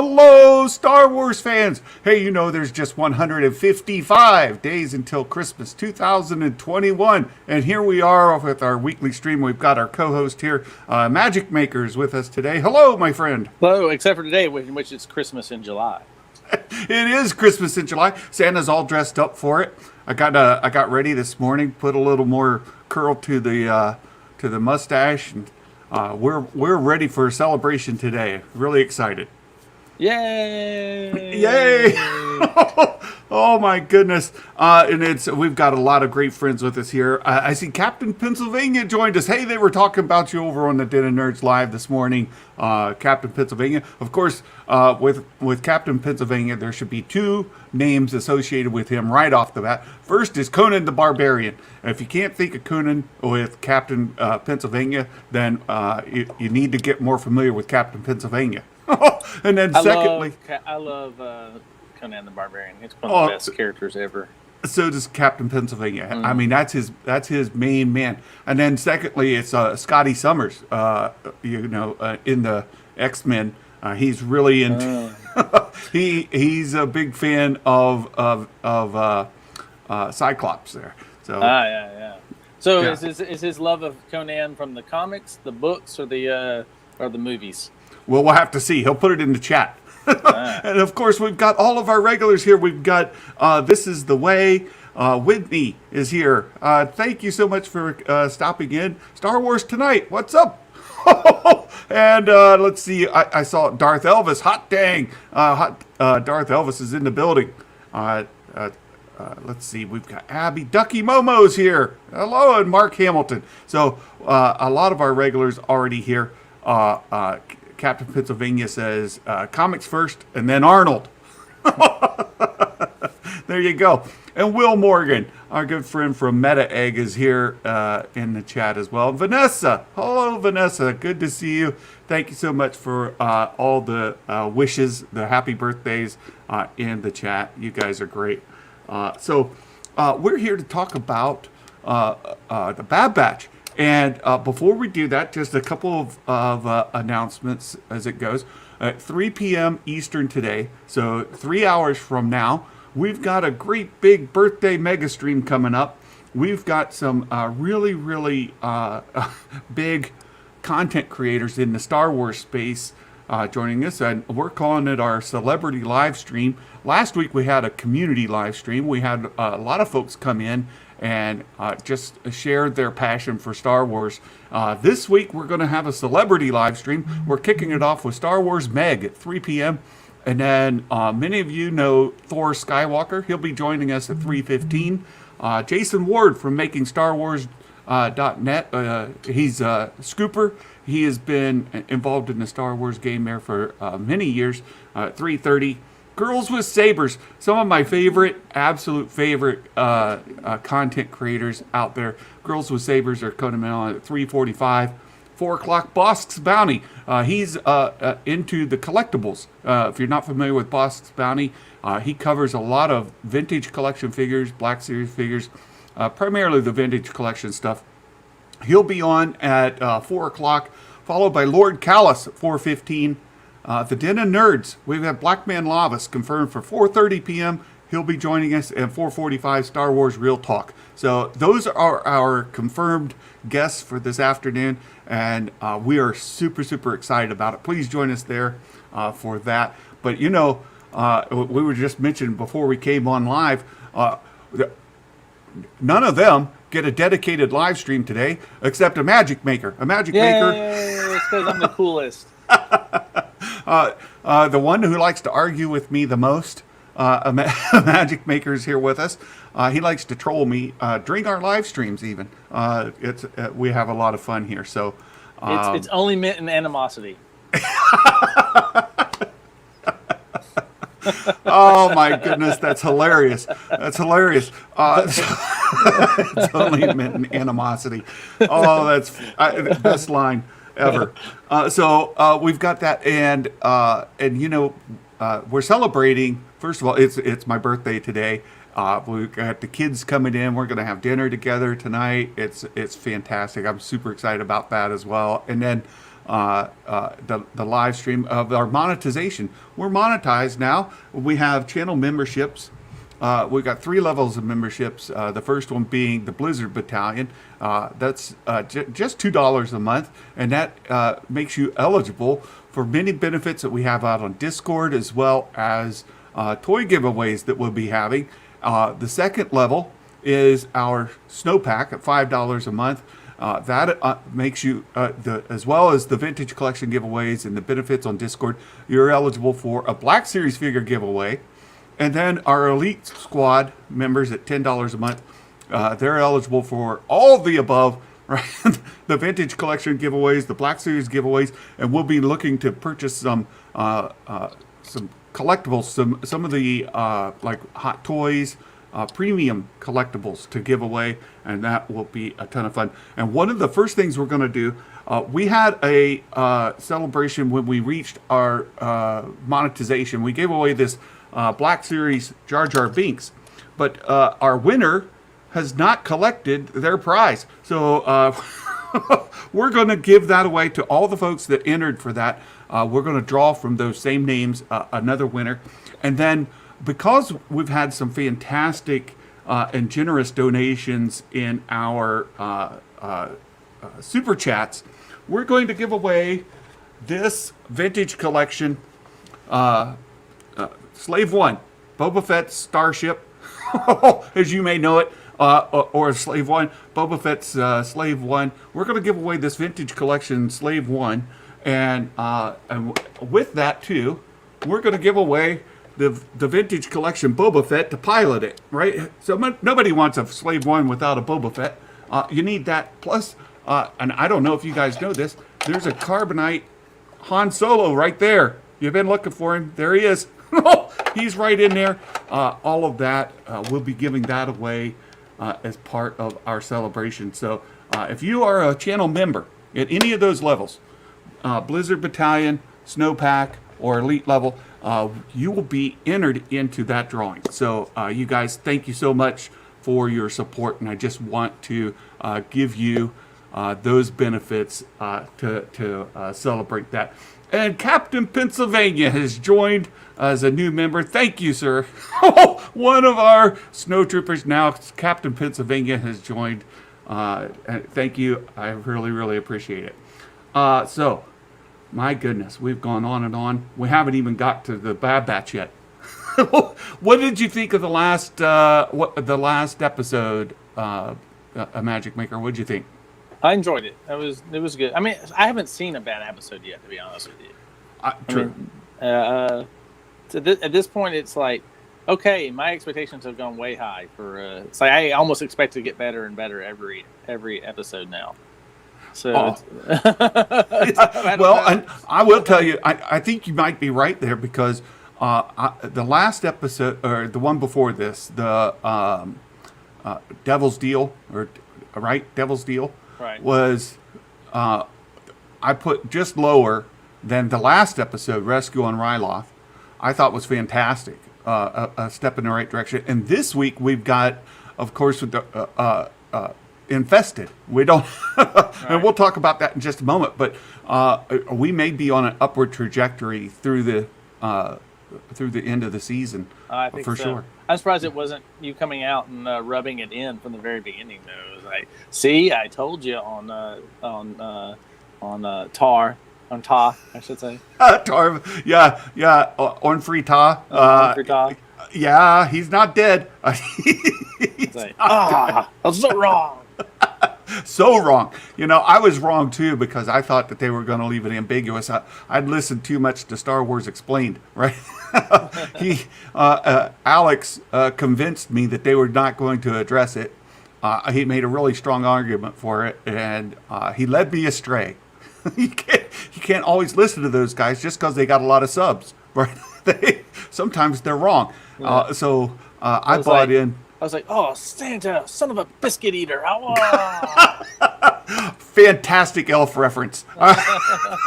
Hello, Star Wars fans! Hey, you know there's just 155 days until Christmas 2021, and here we are with our weekly stream. We've got our co-host here, Magic Maker, is with us today. Hello, my friend. Hello, except for today, in which it's Christmas in July. It is Christmas in July. Santa's all dressed up for it. I got ready this morning, put a little more curl to the mustache, and we're ready for a celebration today. Really excited. Yay! Yay! Oh my goodness! And we've got a lot of great friends with us here. I see Captain Pennsylvania joined us. Hey, they were talking about you over on the Den of Nerds Live this morning. Captain Pennsylvania, of course. With Captain Pennsylvania, there should be two names associated with him right off the bat. First is Conan the Barbarian. And if you can't think of Conan with Captain Pennsylvania, then you need to get more familiar with Captain Pennsylvania. And then secondly, I love Conan the Barbarian. It's one of the best characters ever. So does Captain Pennsylvania. I mean, that's his main man. And then secondly, it's Scotty Summers. In the X-Men, he's really into. he's a big fan of Cyclops there. So yeah. So yeah. Is his love of Conan from the comics, the books, or the movies? Well, we'll have to see. He'll put it in the chat. And, of course, we've got all of our regulars here. We've got This Is the Way. Whitney is here. Thank you so much for stopping in. Star Wars Tonight. What's up? And let's see. I saw Darth Elvis. Hot dang. Darth Elvis is in the building. Let's see. We've got Abby. Ducky Momo's here. Hello, and Mark Hamilton. So a lot of our regulars already here. Captain Pennsylvania says, comics first, and then Arnold. There you go. And Will Morgan, our good friend from Meta Egg, is here in the chat as well. Vanessa. Hello, Vanessa. Good to see you. Thank you so much for all the wishes, the happy birthdays in the chat. You guys are great. So we're here to talk about the Bad Batch. And before we do that, just a couple of announcements as it goes. At 3 p.m. Eastern today, so 3 hours from now, we've got a great big birthday mega stream coming up. We've got some really, really big content creators in the Star Wars space joining us, and we're calling it our celebrity live stream. Last week we had a community live stream. We had a lot of folks come in and just shared their passion for Star Wars. This week, we're going to have a celebrity live stream. We're kicking it off with Star Wars Meg at 3 p.m. And then many of you know Thor Skywalker. He'll be joining us at 3:15. Jason Ward from MakingStarWars.net. He's a scooper. He has been involved in the Star Wars game there for many years. 3:30. Girls with Sabers, some of my absolute favorite content creators out there. Girls with Sabers are coming on at 3:45. 4 o'clock, Bosk's Bounty. He's into the collectibles. If you're not familiar with Bosk's Bounty, he covers a lot of vintage collection figures, Black Series figures, primarily the vintage collection stuff. He'll be on at 4 o'clock, followed by Lord Callus at 4:15. The Den of Nerds, we've got Black Man Lavas confirmed for 4:30 p.m. He'll be joining us at 4:45 Star Wars Real Talk. So those are our confirmed guests for this afternoon, and we are super, super excited about it. Please join us there for that. But, we were just mentioned before we came on live, none of them get a dedicated live stream today except a Magic Maker. A Magic Maker. It's because I'm the coolest. The one who likes to argue with me the most, a Magic Maker is here with us. He likes to troll me during our live streams even. We have a lot of fun here. So it's only meant in animosity. Oh my goodness, that's hilarious. That's hilarious. It's only meant in animosity. Oh, that's the best line ever. So we've got that, and we're celebrating. First of all, it's my birthday today. We've got the kids coming in. We're going to have dinner together tonight. It's fantastic. I'm super excited about that as well. And then the live stream of our monetization. We're monetized now. We have channel memberships. We've got 3 levels of memberships. The first one being the Blizzard Battalion. That's just $2 a month, and that makes you eligible for many benefits that we have out on Discord, as well as toy giveaways that we'll be having. The second level is our snowpack at $5 a month. That makes you, as well as the vintage collection giveaways and the benefits on Discord, you're eligible for a Black Series figure giveaway. And then our Elite Squad members at $10 a month, they're eligible for all the above, right? The vintage collection giveaways, the Black Series giveaways, and we'll be looking to purchase some collectibles, some of the like Hot Toys, premium collectibles to give away, and that will be a ton of fun. And one of the first things we're going to do, we had a celebration when we reached our monetization. We gave away this Black Series Jar Jar Binks, but our winner has not collected their prize. So we're going to give that away to all the folks that entered for that. We're going to draw from those same names another winner. And then because we've had some fantastic and generous donations in our super chats, we're going to give away this vintage collection Slave One, Boba Fett's Starship, as you may know it, or Slave One, Boba Fett's Slave One. We're going to give away this vintage collection Slave One, and with that too, we're going to give away the vintage collection Boba Fett to pilot it, right? So nobody wants a Slave One without a Boba Fett. You need that. Plus, and I don't know if you guys know this, there's a Carbonite Han Solo right there. You've been looking for him. There he is. He's right in there. All of that, we'll be giving that away as part of our celebration. So if you are a channel member at any of those levels, Blizzard Battalion, Snowpack, or Elite level, you will be entered into that drawing. So you guys, thank you so much for your support, and I just want to give you those benefits to celebrate that. And Captain Pennsylvania has joined as a new member. Thank you, sir. One of our snowtroopers now, Captain Pennsylvania, has joined. And thank you. I really, really appreciate it. So, my goodness, we've gone on and on. We haven't even got to the Bad Batch yet. What did you think of the last episode, A Magic Maker? What did you think? I enjoyed it. It was good. I mean, I haven't seen a bad episode yet, to be honest with you. True. So at this point, it's like, okay, my expectations have gone way high. It's like I almost expect to get better and better every episode now. So, well, and I will tell you, I think you might be right there, because the last episode, or the one before this, the Devil's Deal, Devil's Deal, was I put just lower than the last episode, Rescue on Ryloth. I thought was fantastic, a step in the right direction. And this week we've got, of course, with the Infested. We don't, and we'll talk about that in just a moment. But we may be on an upward trajectory through the end of the season. I think for so. sure. I'm surprised it wasn't you coming out and rubbing it in from the very beginning. Though, it was like, see, I told you on Ta, I should say. Tar, yeah, on free Ta. Yeah, he's not dead. It's like, I was so wrong. So wrong. You know, I was wrong too, because I thought that they were going to leave it ambiguous. I'd listened too much to Star Wars Explained, right? Alex convinced me that they were not going to address it. He made a really strong argument for it, and he led me astray. You can't always listen to those guys just because they got a lot of subs, right? Sometimes they're wrong. Yeah. I bought in. I was like, oh, Santa, son of a biscuit eater. Fantastic elf reference.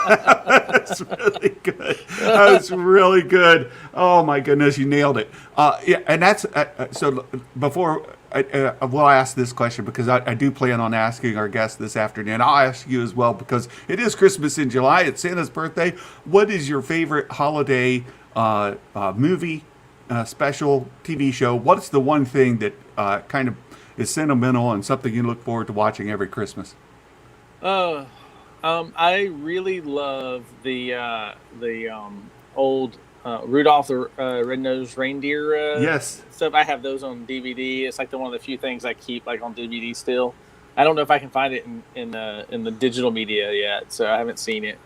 That's really good. That's really good. Oh, my goodness, you nailed it. Yeah, and that's so before we'll ask this question because I do plan on asking our guest this afternoon. I'll ask you as well because it is Christmas in July. It's Santa's birthday. What is your favorite holiday movie, special, TV show? What's the one thing that kind of is sentimental and something you look forward to watching every Christmas? I really love the old Rudolph the Red-Nosed Reindeer Yes. stuff. I have those on DVD. It's like one of the few things I keep like on DVD still. I don't know if I can find it in the digital media yet, so I haven't seen it.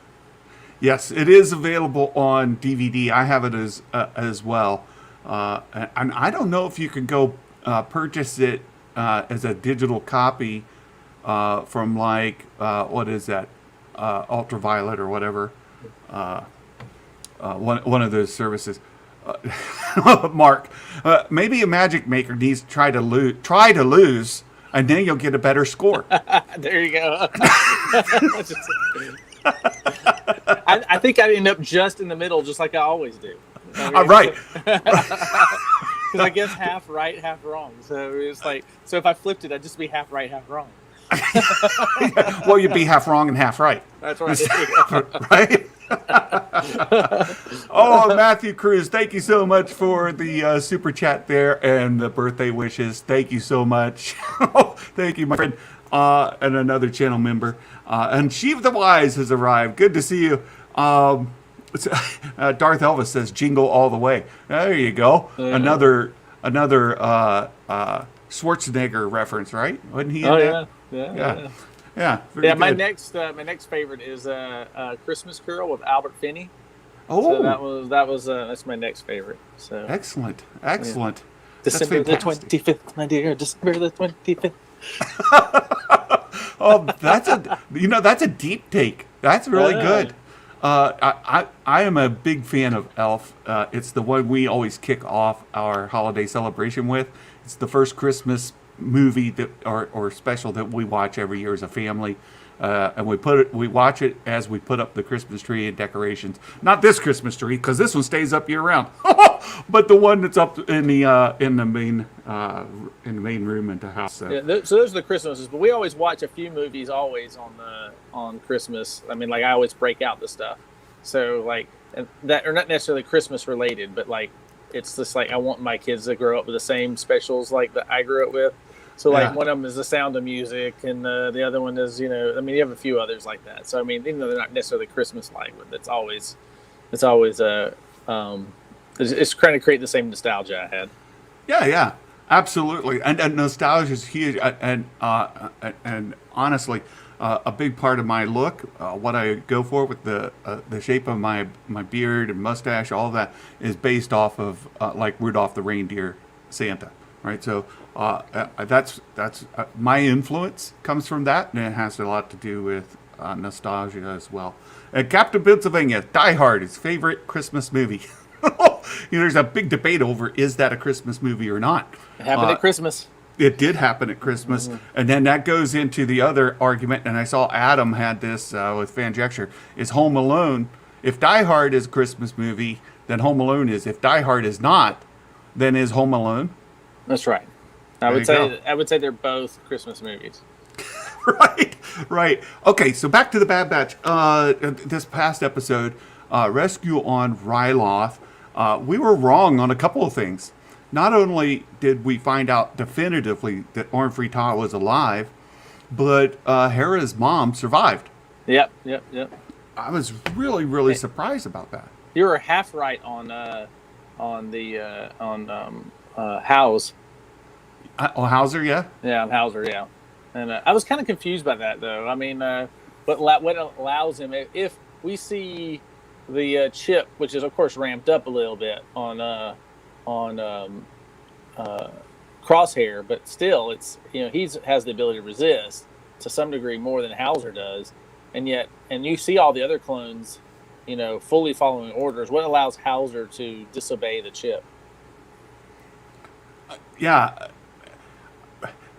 Yes, it is available on DVD. I have it as well, and I don't know if you can go purchase it as a digital copy from like what is that, Ultraviolet or whatever, one of those services. Mark, maybe a Magic Maker needs to try to lose, and then you'll get a better score. There you go. I think I'd end up just in the middle, just like I always do. Right. Because I guess half right, half wrong. So it's like, so if I flipped it, I'd just be half right, half wrong. Well, you'd be half wrong and half right. That's right. Right? Oh, Matthew Cruz, thank you so much for the super chat there and the birthday wishes. Thank you so much. Thank you, my friend. And another channel member. And Sheiv the Wise has arrived. Good to see you. Darth Elvis says jingle all the way. There you go. Another Schwarzenegger reference, right? Wasn't he in that? Yeah. Very My good. next favorite is Christmas Carol with Albert Finney. Oh, So that's my next favorite. So excellent. December the That's fantastic. 25th, my dear. December the 25th. Oh, that's a deep take. That's really good. I am a big fan of Elf. It's the one we always kick off our holiday celebration with. It's the first Christmas movie or special that we watch every year as a family, and we watch it as we put up the Christmas tree and decorations. Not this Christmas tree because this one stays up year round, but the one that's up in the main room in the house. So. Yeah, so those are the Christmases, but we always watch a few movies always on Christmas. I mean, like I always break out the stuff. So like that are not necessarily Christmas related, but like it's just like I want my kids to grow up with the same specials like that I grew up with. So like one of them is The Sound of Music, and the other one is you have a few others like that. So I mean, even though they're not necessarily Christmas-like, but it's always it's trying to create the same nostalgia I had. Yeah, absolutely. And nostalgia is huge. And honestly, a big part of my look, what I go for with the shape of my beard and mustache, all of that is based off of like Rudolph the Reindeer Santa, right? So that's my influence comes from that, and it has a lot to do with nostalgia as well. Captain Pennsylvania, Die Hard, his favorite Christmas movie. There's a big debate over is that a Christmas movie or not. It happened at Christmas. It did happen at Christmas. And then that goes into the other argument, and I saw Adam had this with Fanjecture, is Home Alone. If Die Hard is a Christmas movie, then Home Alone is. If Die Hard is not, then is Home Alone. That's right. I would say they're both Christmas movies. Right. Okay, so back to the Bad Batch. This past episode, Rescue on Ryloth, we were wrong on a couple of things. Not only did we find out definitively that Orn Free Taa was alive, but Hera's mom survived. Yep. I was really surprised about that. You were half right on House. Hauser, yeah? Yeah, on Hauser, yeah. And I was kind of confused by that, though. I mean, what allows him, if we see the chip, which is, of course, ramped up a little bit on Crosshair, but still, it's he has the ability to resist to some degree more than Hauser does, and you see all the other clones, fully following orders. What allows Hauser to disobey the chip? Yeah.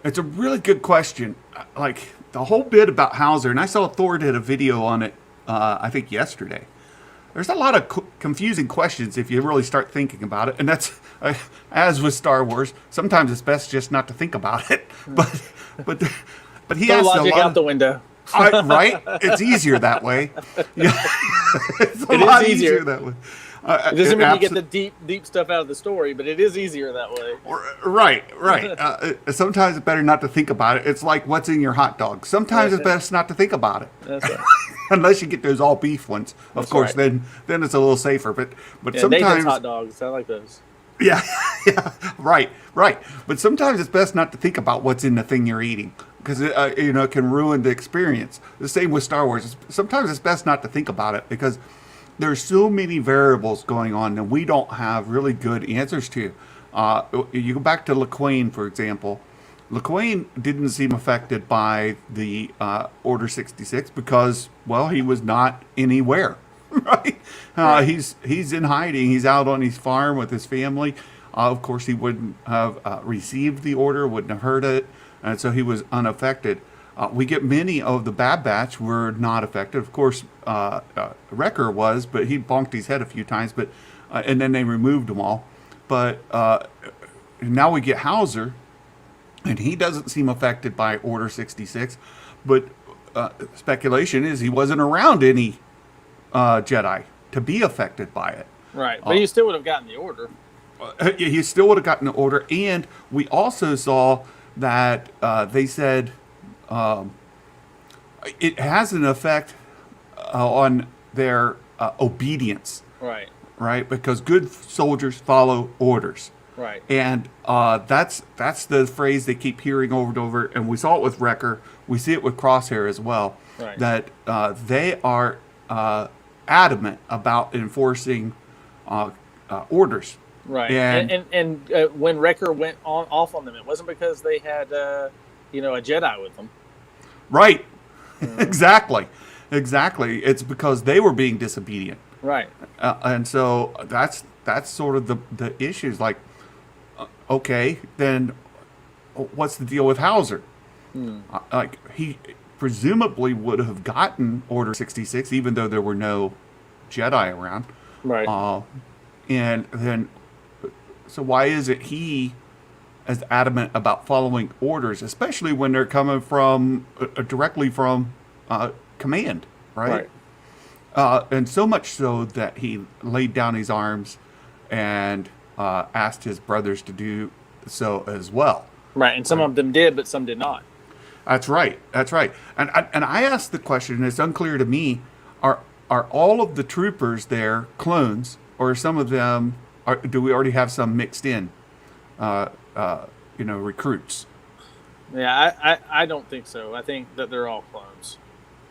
It's a really good question. Like, the whole bit about Hauser, and I saw Thor did a video on it, I think yesterday. there's a lot of confusing questions if you really start thinking about it. And that's, as with Star Wars, sometimes it's best just not to think about it. But he Throw has logic a lot out the window. right? It's easier that way. Yeah. It's a lot easier that way. It doesn't mean you get the deep stuff out of the story, but it is easier that way. Right. Sometimes it's better not to think about it. It's like what's in your hot dog. Sometimes it's best not to think about it. That's right. Unless you get those all beef ones, of That's course. right. Then it's a little safer. But Yeah, sometimes Nathan's hot dogs. I like those. yeah, right. But sometimes it's best not to think about what's in the thing you're eating because it can ruin the experience. The same with Star Wars. Sometimes it's best not to think about it because there's so many variables going on that we don't have really good answers to. You go back to LaQuain, for example. LaQuain didn't seem affected by the Order 66 because, well, he was not anywhere, right? He's in hiding. He's out on his farm with his family. Of course, he wouldn't have received the order, wouldn't have heard it, and so he was unaffected. We get many of the Bad Batch were not affected. Of course, Wrecker was, but he bonked his head a few times. But and then they removed them all. But now we get Hauser, and he doesn't seem affected by Order 66. But speculation is he wasn't around any Jedi to be affected by it. Right, but you still would have gotten the order. He still would have gotten the order, and we also saw that they said. It has an effect on their obedience. Right? Because good soldiers follow orders. Right. And that's the phrase they keep hearing over and over. And we saw it with Wrecker. We see it with Crosshair as well. Right. That they are adamant about enforcing orders. Right. And when Wrecker went off on them, it wasn't because they had a Jedi with them. Right. Exactly. It's because they were being disobedient. Right. And so that's sort of the issues. Like, okay, then what's the deal with Hauser? Like, he presumably would have gotten Order 66, even though there were no Jedi around. Right. And then, so why is it he as adamant about following orders, especially when they're coming from directly from command, right? And so much so that he laid down his arms and asked his brothers to do so as well. Right, and some of them did, but some did not. That's right. And I asked the question, and it's unclear to me: are all of the troopers there clones, or some of them? Do we already have some mixed in? Recruits. Yeah, I don't think so. I think that they're all clones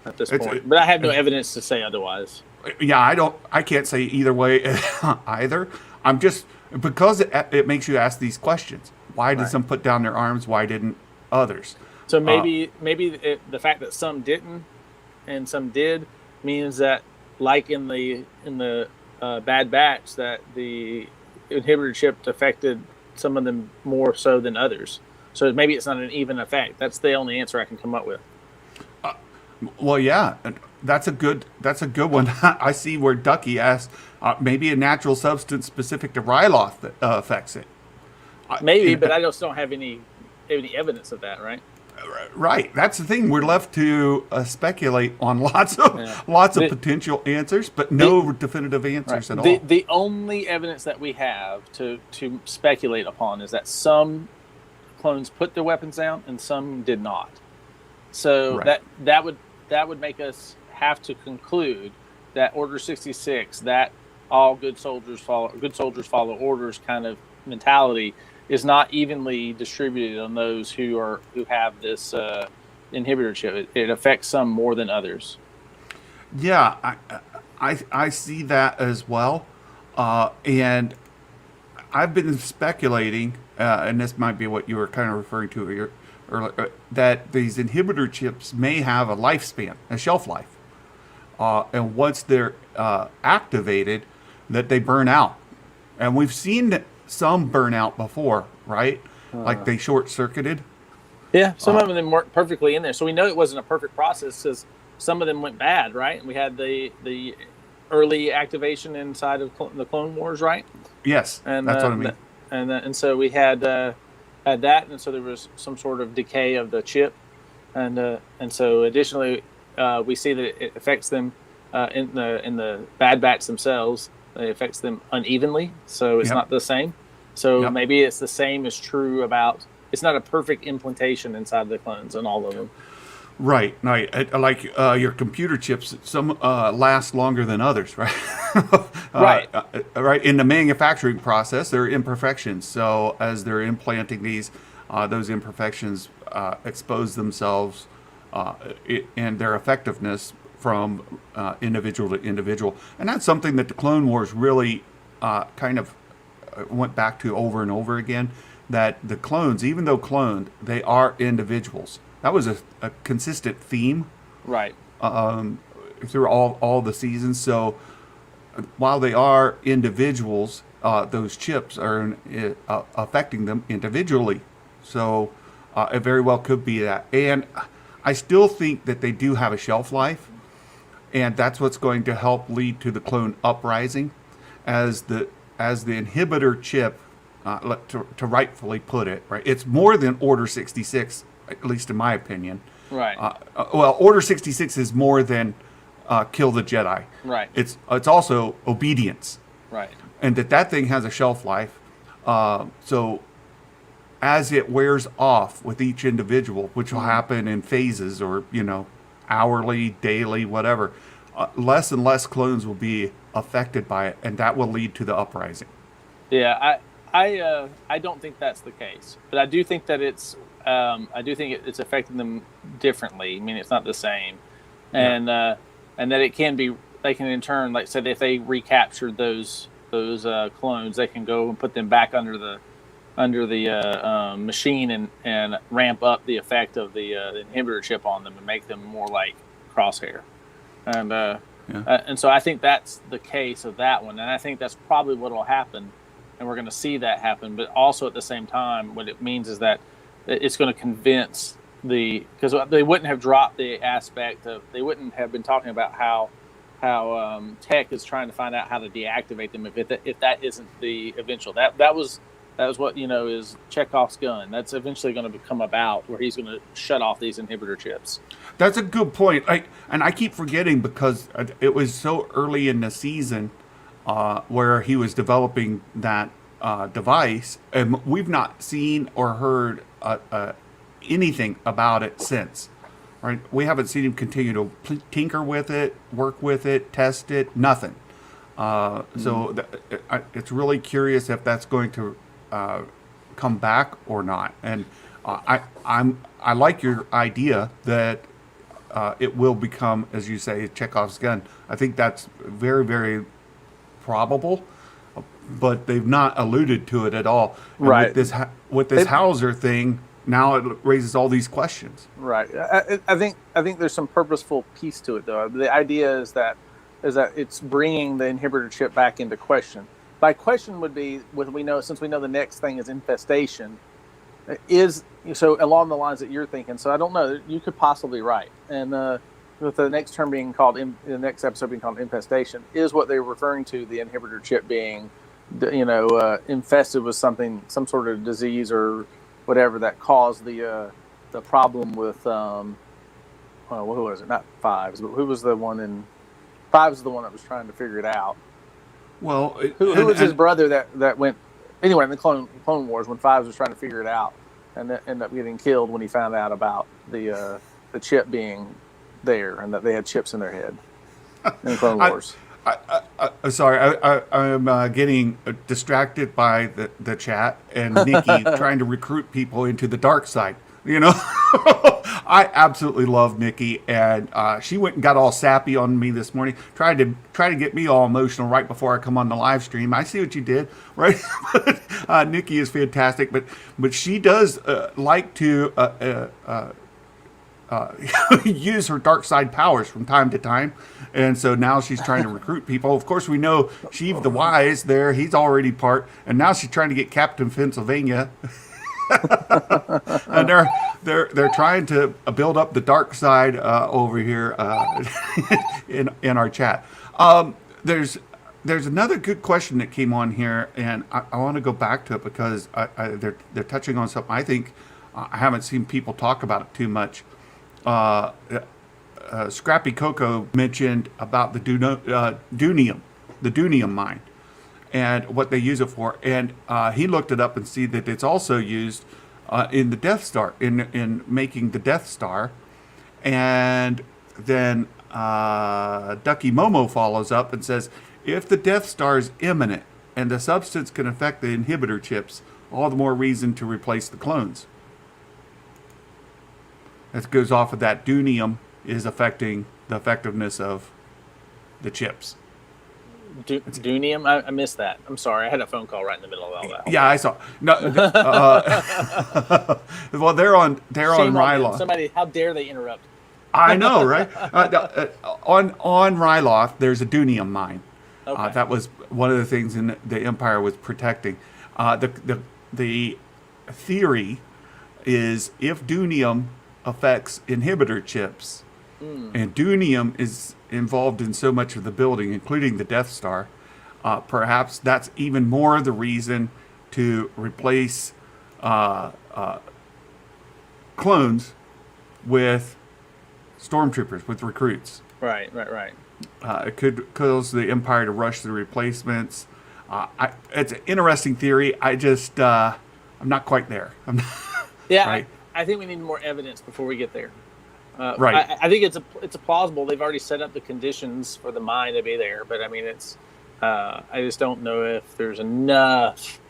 at this point. But I have no evidence to say otherwise. Yeah, I can't say either way either. I'm just, because it makes you ask these questions. Why did some put down their arms? Why didn't others? So maybe the fact that some didn't and some did means that, like in the Bad Batch, that the inhibitor chip affected some of them more so than others. So maybe it's not an even effect. That's the only answer I can come up with. Well, yeah, that's a good one. I see where Ducky asked, maybe a natural substance specific to Ryloth that affects it. Maybe, but I just don't have any evidence of that, right? Right. That's the thing. We're left to speculate on lots of potential answers, but no definitive answers at all. The only evidence that we have to speculate upon is that some clones put their weapons down and some did not. So that would make us have to conclude that Order 66, that all good soldiers follow orders kind of mentality, is not evenly distributed on those who have this inhibitor chip. It affects some more than others. Yeah, I see that as well, and I've been speculating, and this might be what you were kind of referring to earlier, that these inhibitor chips may have a lifespan, a shelf life, and once they're activated, that they burn out, and we've seen some burn out before, right? Like they short-circuited. Yeah, some of them weren't perfectly in there, so we know it wasn't a perfect process because some of them went bad, right? And we had the early activation inside of the Clone Wars, right? Yes, And that's what I mean. And so we had that, and so there was some sort of decay of the chip, and so additionally, we see that it affects them in the Bad Batch themselves. It affects them unevenly, so it's not the same. So maybe it's the same is true about. It's not a perfect implantation inside the clones and all of them. Right. Like your computer chips, some last longer than others, right? Right. Right. In the manufacturing process, there are imperfections. So as they're implanting these, those imperfections expose themselves and their effectiveness from individual to individual. And that's something that the Clone Wars really kind of went back to over and over again, that the clones, even though cloned, they are individuals. That was a consistent theme, right, through all the seasons. So while they are individuals, those chips are affecting them individually. So it very well could be that. And I still think that they do have a shelf life, and that's what's going to help lead to the clone uprising, as the inhibitor chip, to rightfully put it, right? It's more than Order 66. At least in my opinion. Right. Well, Order 66 is more than kill the Jedi. Right. It's also obedience. Right. And that thing has a shelf life. So as it wears off with each individual, which will happen in phases or, hourly, daily, whatever, less and less clones will be affected by it, and that will lead to the uprising. Yeah, I don't think that's the case, but I do think that it's it's affecting them differently. I mean, it's not the same, and that it can be. They can in turn, like said, if they recaptured those clones, they can go and put them back under the machine and ramp up the effect of the inhibitor chip on them and make them more like Crosshair, and so I think that's the case of that one, and I think that's probably what will happen, and we're going to see that happen. But also at the same time, what it means is that it's going to convince because they wouldn't have dropped the aspect of, they wouldn't have been talking about how Tech is trying to find out how to deactivate them if that isn't the eventual. That was what is Chekhov's gun. That's eventually going to come about, where he's going to shut off these inhibitor chips. That's a good point. I keep forgetting, because it was so early in the season where he was developing that device, and we've not seen or heard anything about it since. Right? We haven't seen him continue to tinker with it, work with it, test it, nothing. So it's really curious if that's going to come back or not. And I like your idea that it will become, as you say, Chekhov's gun. I think that's very, very probable, but they've not alluded to it at all. And right. With this Hauser thing, now it raises all these questions. Right. I think there's some purposeful piece to it, though. The idea is that it's bringing the inhibitor chip back into question. My question would be, since we know the next thing is infestation, is so along the lines that you're thinking. So I don't know. You could possibly be right. And with the next term being called, the next episode being called infestation, is what they're referring to the inhibitor chip being, infested with some sort of disease or whatever that caused the problem with who was it? Not Fives, but who was the one in Fives? The one that was trying to figure it out. Well, who was his brother that went anyway in the Clone Wars when Fives was trying to figure it out and then ended up getting killed when he found out about the chip being there and that they had chips in their head in the Clone Wars. Sorry, I'm getting distracted by the chat and Nikki trying to recruit people into the dark side. I absolutely love Nikki, and she went and got all sappy on me this morning, tried to get me all emotional right before I come on the live stream. I see what you did, right? Nikki is fantastic, but she does like to use her dark side powers from time to time, and so now she's trying to recruit people. Of course, we know Sheiv the Wise there; he's already part, and now she's trying to get Captain Pennsylvania. And they're trying to build up the dark side over here in our chat. there's another good question that came on here, and I want to go back to it because they're touching on something I think I haven't seen people talk about it too much. Scrappy Coco mentioned about the Dunium mine and what they use it for, and he looked it up and see that it's also used in the Death Star, in making the Death Star. And then Ducky Momo follows up and says, if the Death Star is imminent and the substance can affect the inhibitor chips, all the more reason to replace the clones. That goes off of that Dunium is affecting the effectiveness of the chips. Dunium? I missed that. I'm sorry. I had a phone call right in the middle of all that. Yeah, I saw. No, well, they're on Ryloth. Somebody, how dare they interrupt? I know, right? On Ryloth, there's a Dunium mine. Okay. That was one of the things in the Empire was protecting. The theory is if Dunium affects inhibitor chips, and Dunium is involved in so much of the building, including the Death Star, perhaps that's even more the reason to replace clones with stormtroopers, with recruits. Right. It could cause the Empire to rush the replacements. It's an interesting theory. I just, I'm not quite there. Yeah, right? I think we need more evidence before we get there. Right. I think it's a plausible. They've already set up the conditions for the mine to be there, but I mean, it's. I just don't know if there's enough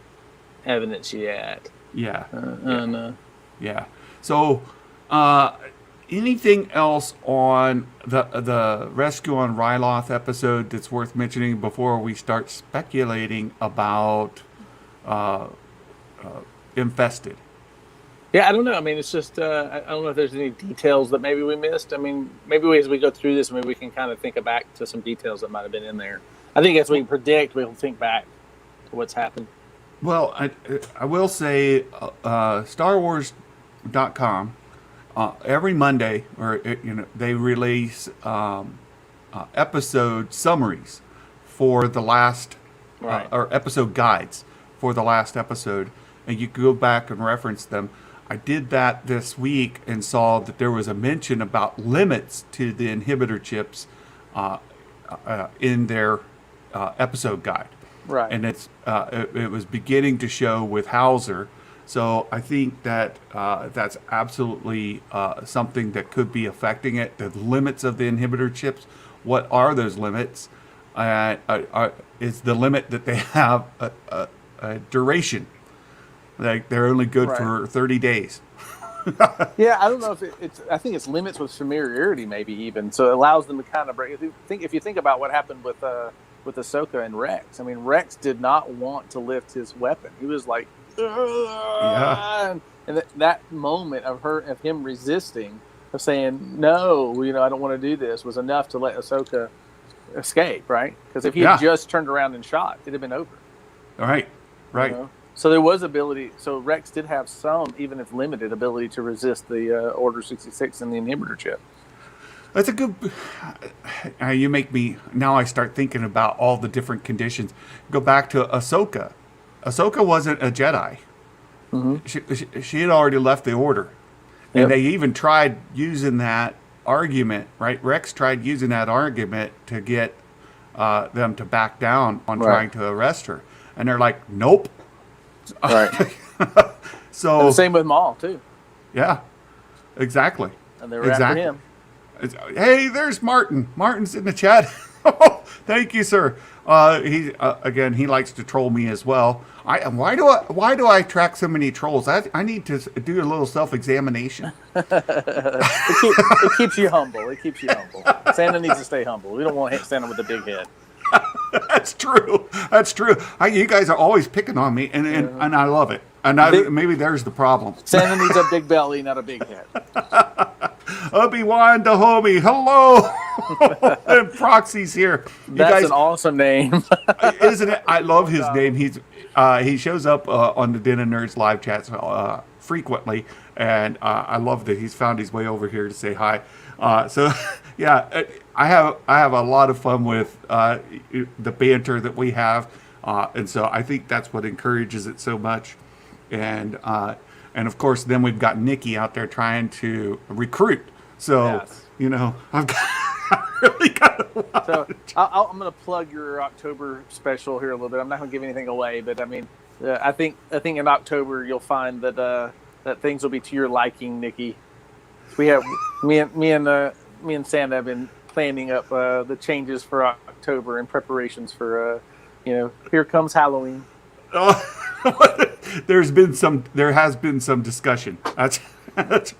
evidence yet. Yeah. No. Yeah. So, anything else on the Rescue on Ryloth episode that's worth mentioning before we start speculating about Infested? Yeah, I don't know. I mean, it's just I don't know if there's any details that maybe we missed. I mean, maybe as we go through this, maybe we can kind of think back to some details that might have been in there. I think as we predict, we'll think back to what's happened. Well, I will say StarWars.com every Monday, they release episode summaries for the last, or episode guides for the last episode, and you can go back and reference them. I did that this week and saw that there was a mention about limits to the inhibitor chips in their episode guide. Right. And it was beginning to show with Hauser. So I think that that's absolutely something that could be affecting it. The limits of the inhibitor chips. What are those limits? Is the limit that they have a duration? Like they're only good for 30 days. Yeah, I don't know if it's. I think it's limits with familiarity, maybe even. So it allows them to kind of break. If you think about what happened with Ahsoka and Rex. I mean, Rex did not want to lift his weapon. He was like, yeah. And that moment of him resisting, of saying no, I don't want to do this, was enough to let Ahsoka escape, right? Because if he had just turned around and shot, it'd have been over. All right, right. So there was ability. So Rex did have some, even if limited, ability to resist the Order 66 and the inhibitor chip. That's a good. You make me now. I start thinking about all the different conditions. Go back to Ahsoka. Ahsoka wasn't a Jedi. Mm-hmm. She had already left the Order, and they even tried using that argument. Right, Rex tried using that argument to get them to back down on trying to arrest her, and they're like, "Nope." Right. So and the same with Maul too. Yeah, exactly. And they were after him. Hey, there's Martin. Martin's in the chat. Thank you, sir. He likes to troll me as well. Why do I attract so many trolls? I need to do a little self-examination. It keeps you humble. It keeps you humble. Santa needs to stay humble. We don't want Santa with a big head. That's true. That's true. You guys are always picking on me, and I love it. And maybe there's the problem. Santa needs a big belly, not a big head. Obi-Wan the homie, hello. And Proxy's here. That's an awesome name. Isn't it? I love his name. He shows up on the Den of Nerds live chats frequently, and I love that he's found his way over here to say hi. I have a lot of fun with the banter that we have, and so I think that's what encourages it so much. And of course, then we've got Nikki out there trying to recruit. So Yes. I've got, I really got to watch. So I'm going to plug your October special here a little bit. I'm not going to give anything away, but I mean, I think in October you'll find that that things will be to your liking, Nikki. We have me and Santa have been planning up the changes for October and preparations for here comes Halloween. There has been some discussion. That's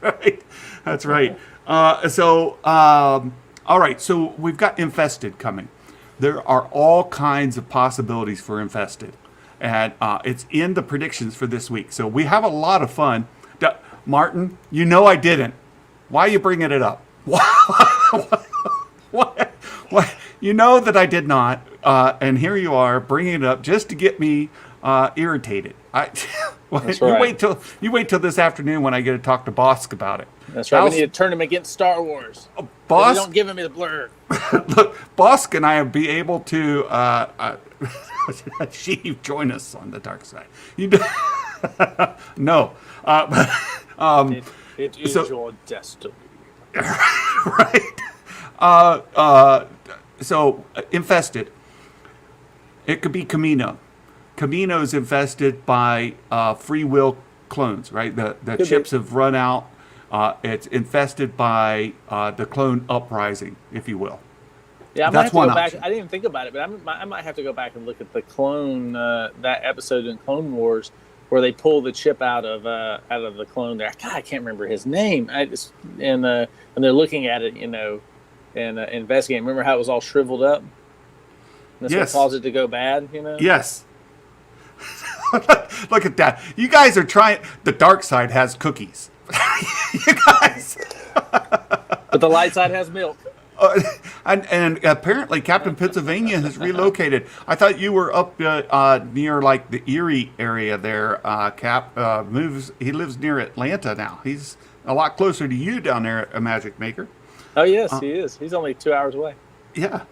right. That's right. All right. So we've got Infested coming. There are all kinds of possibilities for Infested, and it's in the predictions for this week. So we have a lot of fun. Martin, I didn't. Why are you bringing it up? Why? You know that I did not, and here you are bringing it up just to get me irritated. That's right. You wait till this afternoon when I get to talk to Bosk about it. That's right. We need to turn him against Star Wars. Bosk, don't give him his blur. Look, Bosk and I will be able to Sheiv, join us on the dark side. No, it is your destiny. Right. So Infested. It could be Kamino. Kamino's infested by free will clones, right? The chips have run out. It's infested by the clone uprising, if you will. Yeah, That's one back. option. I didn't even think about it, but I might have to go back and look at the clone that episode in Clone Wars where they pull the chip out of the clone there. God, I can't remember his name. And they're looking at it, and investigating. Remember how it was all shriveled up? And that's what caused it to go bad, Yes. Look at that. You guys are trying. The dark side has cookies. You guys. But the light side has milk. And apparently Captain Pennsylvania has relocated. I thought you were up near like the Erie area there, Cap. He lives near Atlanta now. He's a lot closer to you down there at Magic Maker. Oh, yes, he is. He's only 2 hours away. Yeah.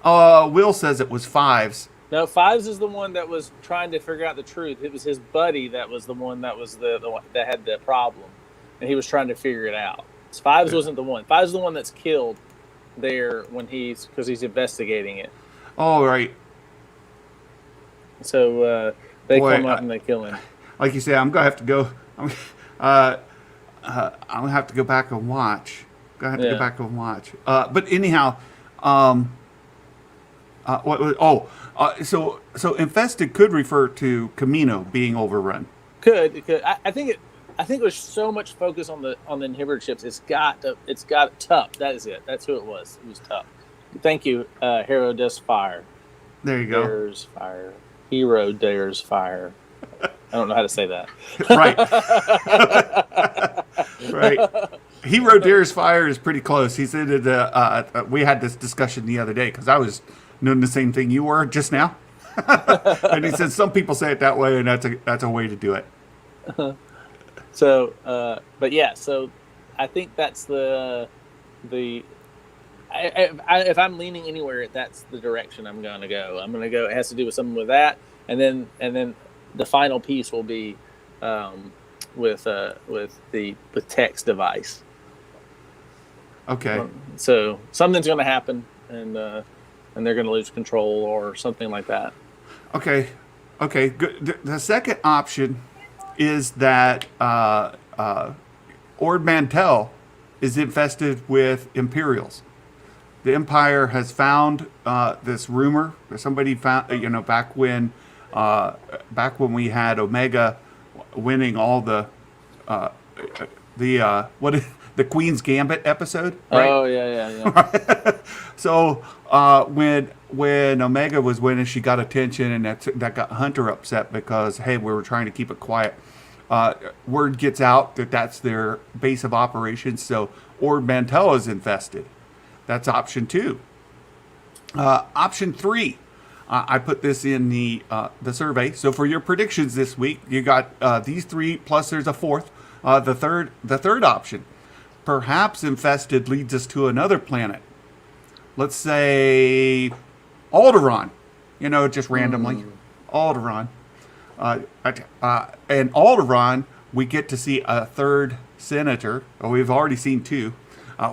Will says it was Fives. No, Fives is the one that was trying to figure out the truth. It was his buddy that was the one that was the one that had the problem, and he was trying to figure it out. Fives wasn't the one. Fives is the one that's killed there because he's investigating it. Oh, right. So they come up and they kill him. Like you say, I'm gonna have to go. I'm gonna have to go back and watch. But anyhow, so infested could refer to Kamino being overrun. Could. I think there's so much focus on the inhibitor chips. It's got tough. That is it. That's who it was. It was tough. Thank you, Hero Does Fire. There you go. Dares fire. Hero dares fire. I don't know how to say that. Right. Right. Hero dares fire is pretty close. He said that we had this discussion the other day because I was doing the same thing you were just now. And he said some people say it that way, and that's a way to do it. So, but yeah, so I think that's if I'm leaning anywhere, that's the direction I'm going to go. It has to do with something with that, and then the final piece will be with the text device. Okay. So something's going to happen, and they're going to lose control or something like that. Okay. Good. The second option is that Ord Mantell is infested with Imperials. The Empire has found this rumor that somebody found, back when we had Omega winning all the Queen's Gambit episode. Right? Oh yeah. So when Omega was winning, she got attention, and that got Hunter upset because, hey, we were trying to keep it quiet. Word gets out that that's their base of operations, so Ord Mantell is infested. That's option 2. Option 3, I put this in the survey. So for your predictions this week, you got these 3 plus there's a 4th. The third option, perhaps infested leads us to another planet. let's say Alderaan, just randomly. Alderaan. And Alderaan, we get to see a third senator. Oh, we've already seen two.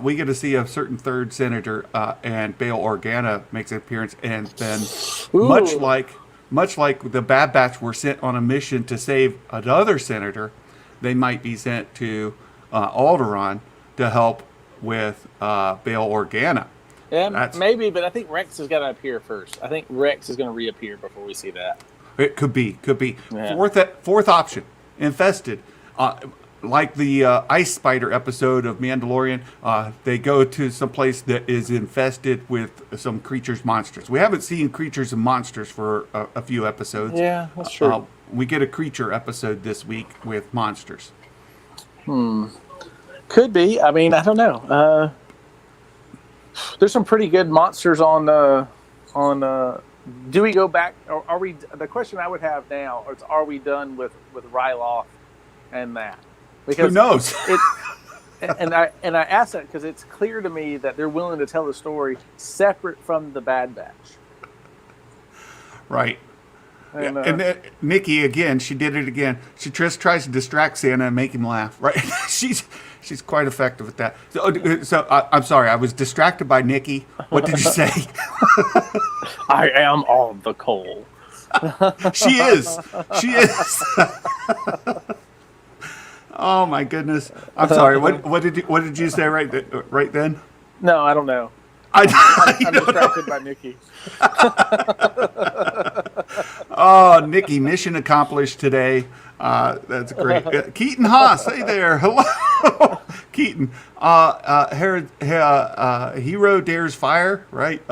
We get to see a certain third senator, and Bail Organa makes an appearance. And then, much like the Bad Batch were sent on a mission to save another senator, they might be sent to Alderaan to help with Bail Organa. Yeah, maybe, but I think Rex has got to appear first. I think Rex is going to reappear before we see that. It could be. Yeah. Fourth option, infested. Like the Ice Spider episode of Mandalorian, they go to some place that is infested with some creatures, monsters. We haven't seen creatures and monsters for a few episodes. Yeah, that's true. We get a creature episode this week with monsters. Could be. I mean, I don't know. There's some pretty good monsters on. Do we go back? Or are we? The question I would have now is: are we done with Ryloth and that? Because who knows? and I ask that because it's clear to me that they're willing to tell the story separate from the Bad Batch. Right. And then Nikki again, she did it again. She just tries to distract Santa and make him laugh. Right? She's quite effective at that. So I'm sorry, I was distracted by Nikki. What did you say? I am all the coal. She is. Oh my goodness! I'm sorry. What did you say right then? No, I don't know. I'm distracted by Nikki. Oh, Nikki, mission accomplished today. That's great. Keaton Haas, hey there. Hello, Keaton. Hero dares fire, right?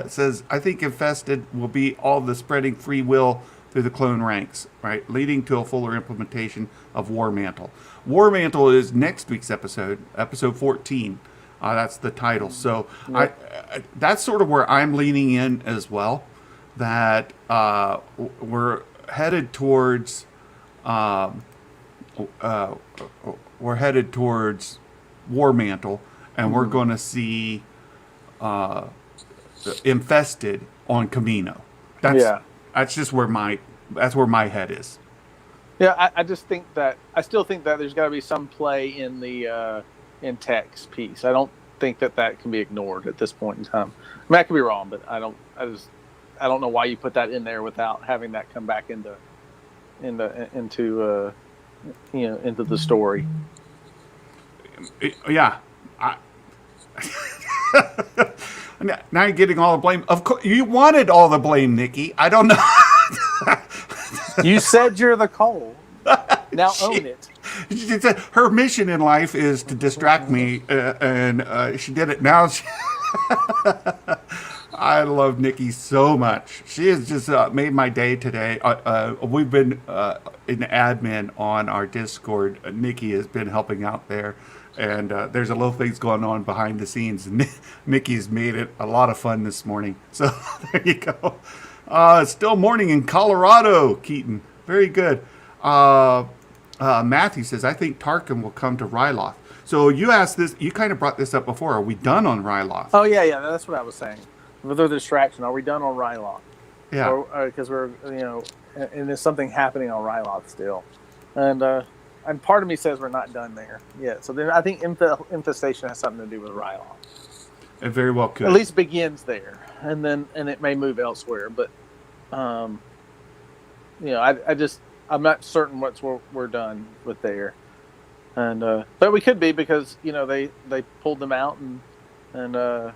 Says, I think infested will be all the spreading free will through the clone ranks, right? Leading to a fuller implementation of War Mantle. War Mantle is next week's episode 14. That's the title. So that's sort of where I'm leaning in as well. That we're headed towards War Mantle, and we're going to see infested on Camino. That's just where my head is. Yeah, I still think that there's got to be some play in the in Tech's piece. I don't think that can be ignored at this point in time. I mean, I could be wrong, but I don't know why you put that in there without having that come back into the story. Yeah. Now you're getting all the blame. Of course, you wanted all the blame, Nikki. I don't know. You said you're the coal. Now own it. She said her mission in life is to distract me, and she did it. Now I love Nikki so much. She has just made my day today. We've been in admin on our Discord. Nikki has been helping out there. And there's a little things going on behind the scenes. Nikki's made it a lot of fun this morning. So there you go. It's still morning in Colorado, Keaton. Very good. Matthew says, I think Tarkin will come to Ryloth. So you asked this, you kind of brought this up before. Are we done on Ryloth? Oh, yeah, that's what I was saying. With the distraction, are we done on Ryloth? Yeah. Because we're, and there's something happening on Ryloth still. And part of me says we're not done there yet. So then I think infestation has something to do with Ryloth. It very well could. At least begins there, and it may move elsewhere. But, I'm not certain we're done with there. And but we could be because they pulled them out and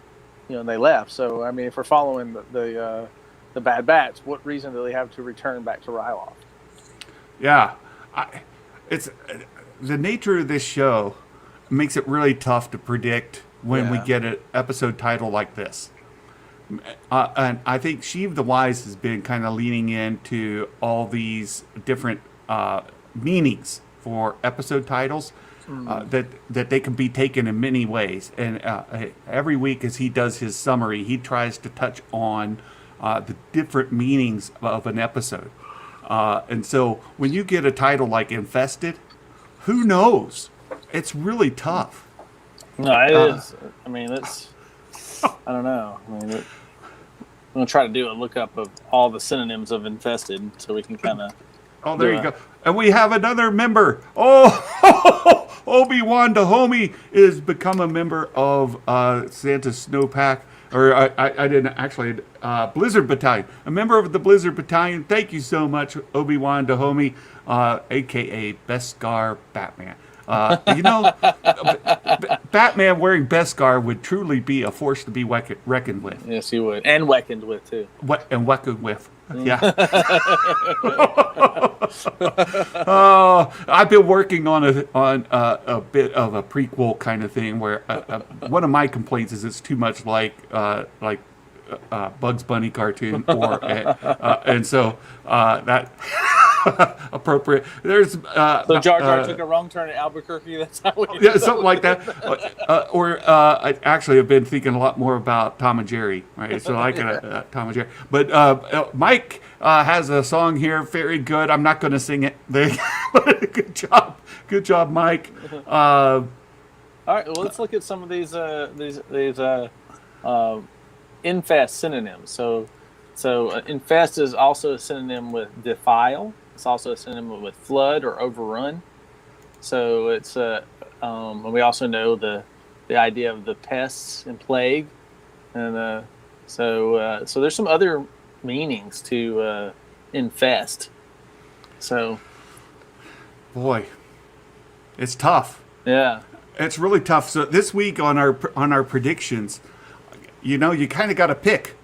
they left. So I mean, if we're following the Bad Batch, what reason do they have to return back to Ryloth? Yeah. It's the nature of this show makes it really tough to predict when we get an episode title like this. And I think Sheiv the Wise has been kind of leaning into all these different meanings for episode titles that they can be taken in many ways. And every week as he does his summary, he tries to touch on the different meanings of an episode. And so when you get a title like Infested, who knows? It's really tough. No, it is. I mean, I don't know. I mean, I'm gonna try to do a lookup of all the synonyms of infested, so we can kind of. Oh, there you go. And we have another member. Oh, Obi-Wan Dahomey is become a member of Santa's Snowpack. Or I didn't actually, Blizzard Battalion. A member of the Blizzard Battalion. Thank you so much, Obi-Wan Dahomey, a.k.a. Beskar Batman. Batman wearing Beskar would truly be a force to be reckoned with. Yes, he would. And reckoned with, too. Reckoned with. Yeah. I've been working on a bit of a prequel kind of thing where one of my complaints is it's too much like Bugs Bunny cartoon, and so that appropriate. There's so Jar Jar took a wrong turn at Albuquerque. That's how we yeah, something like that. I actually have been thinking a lot more about Tom and Jerry, right? So I like Tom and Jerry. But Mike has a song here, very good. I'm not going to sing it. Good job, Mike. All right, well, let's look at some of these infest synonyms. So infest is also a synonym with defile. It's also a synonym with flood or overrun. So it's and we also know the idea of the pests and plague, and so there's some other meanings to infest. So, boy, it's tough. Yeah, it's really tough. So this week on our predictions, you kind of got to pick.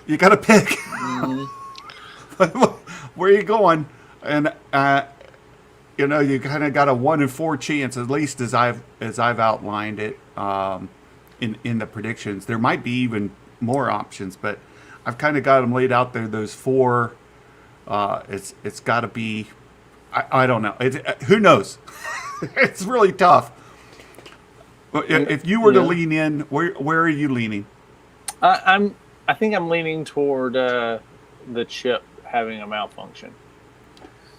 You got to pick. Mm-hmm. Where are you going? And you kind of got a 1 in 4 chance, at least as I've outlined it in the predictions. There might be even more options, but I've kind of got them laid out there. Those 4. It's got to be. I don't know. Who knows? It's really tough. If you were to lean in, where are you leaning? I think I'm leaning toward the chip having a malfunction.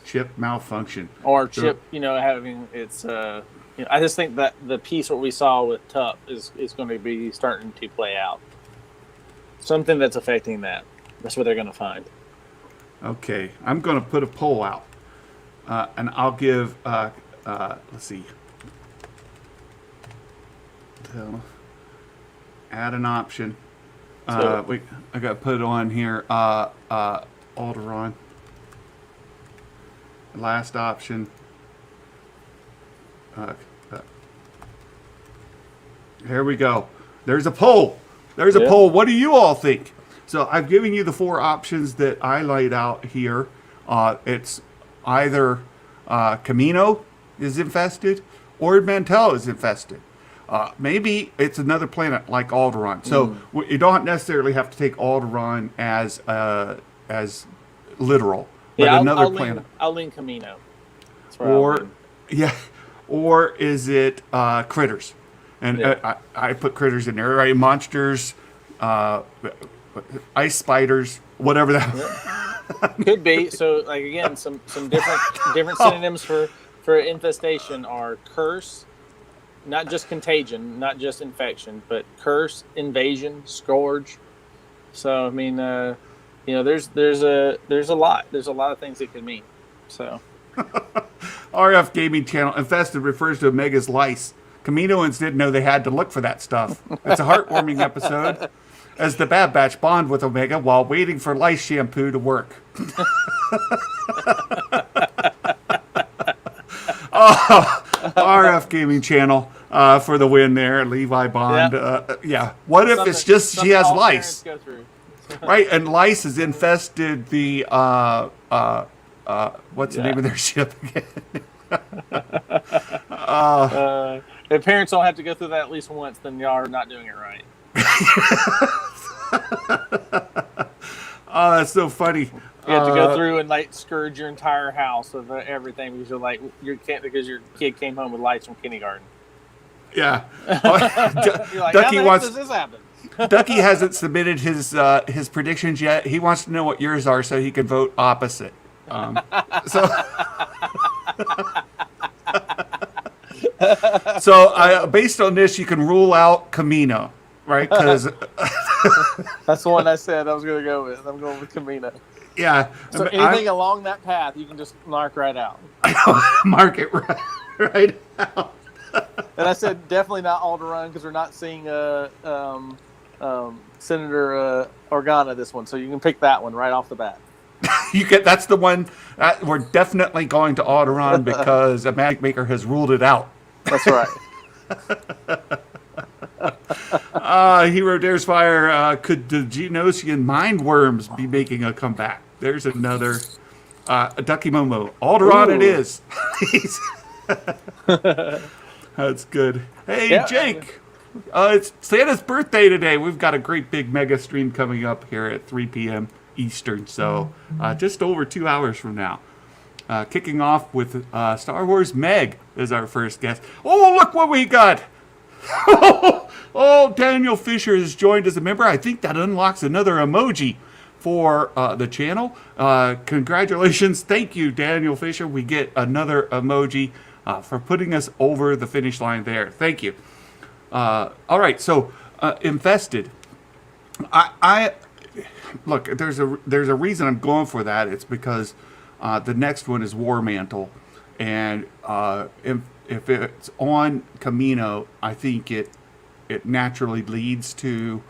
Chip malfunction. Or chip, having its. I just think that the piece what we saw with Tup is going to be starting to play out. Something that's affecting that. That's what they're going to find. Okay, I'm going to put a poll out, and I'll give. Let's see. Add an option. I got to put it on here. Alderaan. Last option. Here we go. There's a poll. There's a poll. What do you all think? So I've given you the 4 options that I laid out here. It's either Kamino is infested or Mantell is infested. Maybe it's another planet like Alderaan. So you don't necessarily have to take Alderaan as literal. But another planet. I'll lean Kamino. Or is it critters? And I put critters in there, right? Monsters, ice spiders, whatever that could be. So, like again, some different synonyms for infestation are curse, not just contagion, not just infection, but curse, invasion, scourge. So, I mean, there's a lot. There's a lot of things it could mean. So, RF Gaming Channel, infested refers to Omega's lice. Kaminoans didn't know they had to look for that stuff. It's a heartwarming episode as the Bad Batch bond with Omega while waiting for lice shampoo to work. RF Gaming Channel for the win there. Levi Bond. What if it's just she has lice? Right, and lice has infested the what's the name of their ship again? If parents don't have to go through that at least once, then y'all are not doing it right. Oh, that's so funny. You have to go through and scourge your entire house with everything because because your kid came home with lice from kindergarten. Yeah. You're like, Ducky how does this happen? Ducky hasn't submitted his predictions yet. He wants to know what yours are so he can vote opposite. So based on this, you can rule out Kamino. right? Because That's the one I said I was going to go with. I'm going with Kamino. yeah. So anything along that path, you can just mark right out. Mark it right out. And I said definitely not Alderaan because we're not seeing Senator Organa this one, so you can pick that one right off the bat. That's the one we're definitely going to Alderaan because Imagic Maker has ruled it out. That's right. Hero Dares Fire. Could the Geonosian mind worms be making a comeback? There's another Ducky Momo. Alderaan it is. That's good. Hey, yeah. Jake. It's Santa's birthday today. We've got a great big mega stream coming up here at 3 p.m. Eastern. So just over 2 hours from now. Kicking off with Star Wars Meg is our first guest. Oh, look what we got. Oh, Daniel Fisher has joined as a member. I think that unlocks another emoji for the channel. Congratulations. Thank you, Daniel Fisher. We get another emoji for putting us over the finish line there. Thank you. All right, so Infested. I look. There's a reason I'm going for that. It's because the next one is War Mantle, and if it's on Kamino, I think it naturally leads to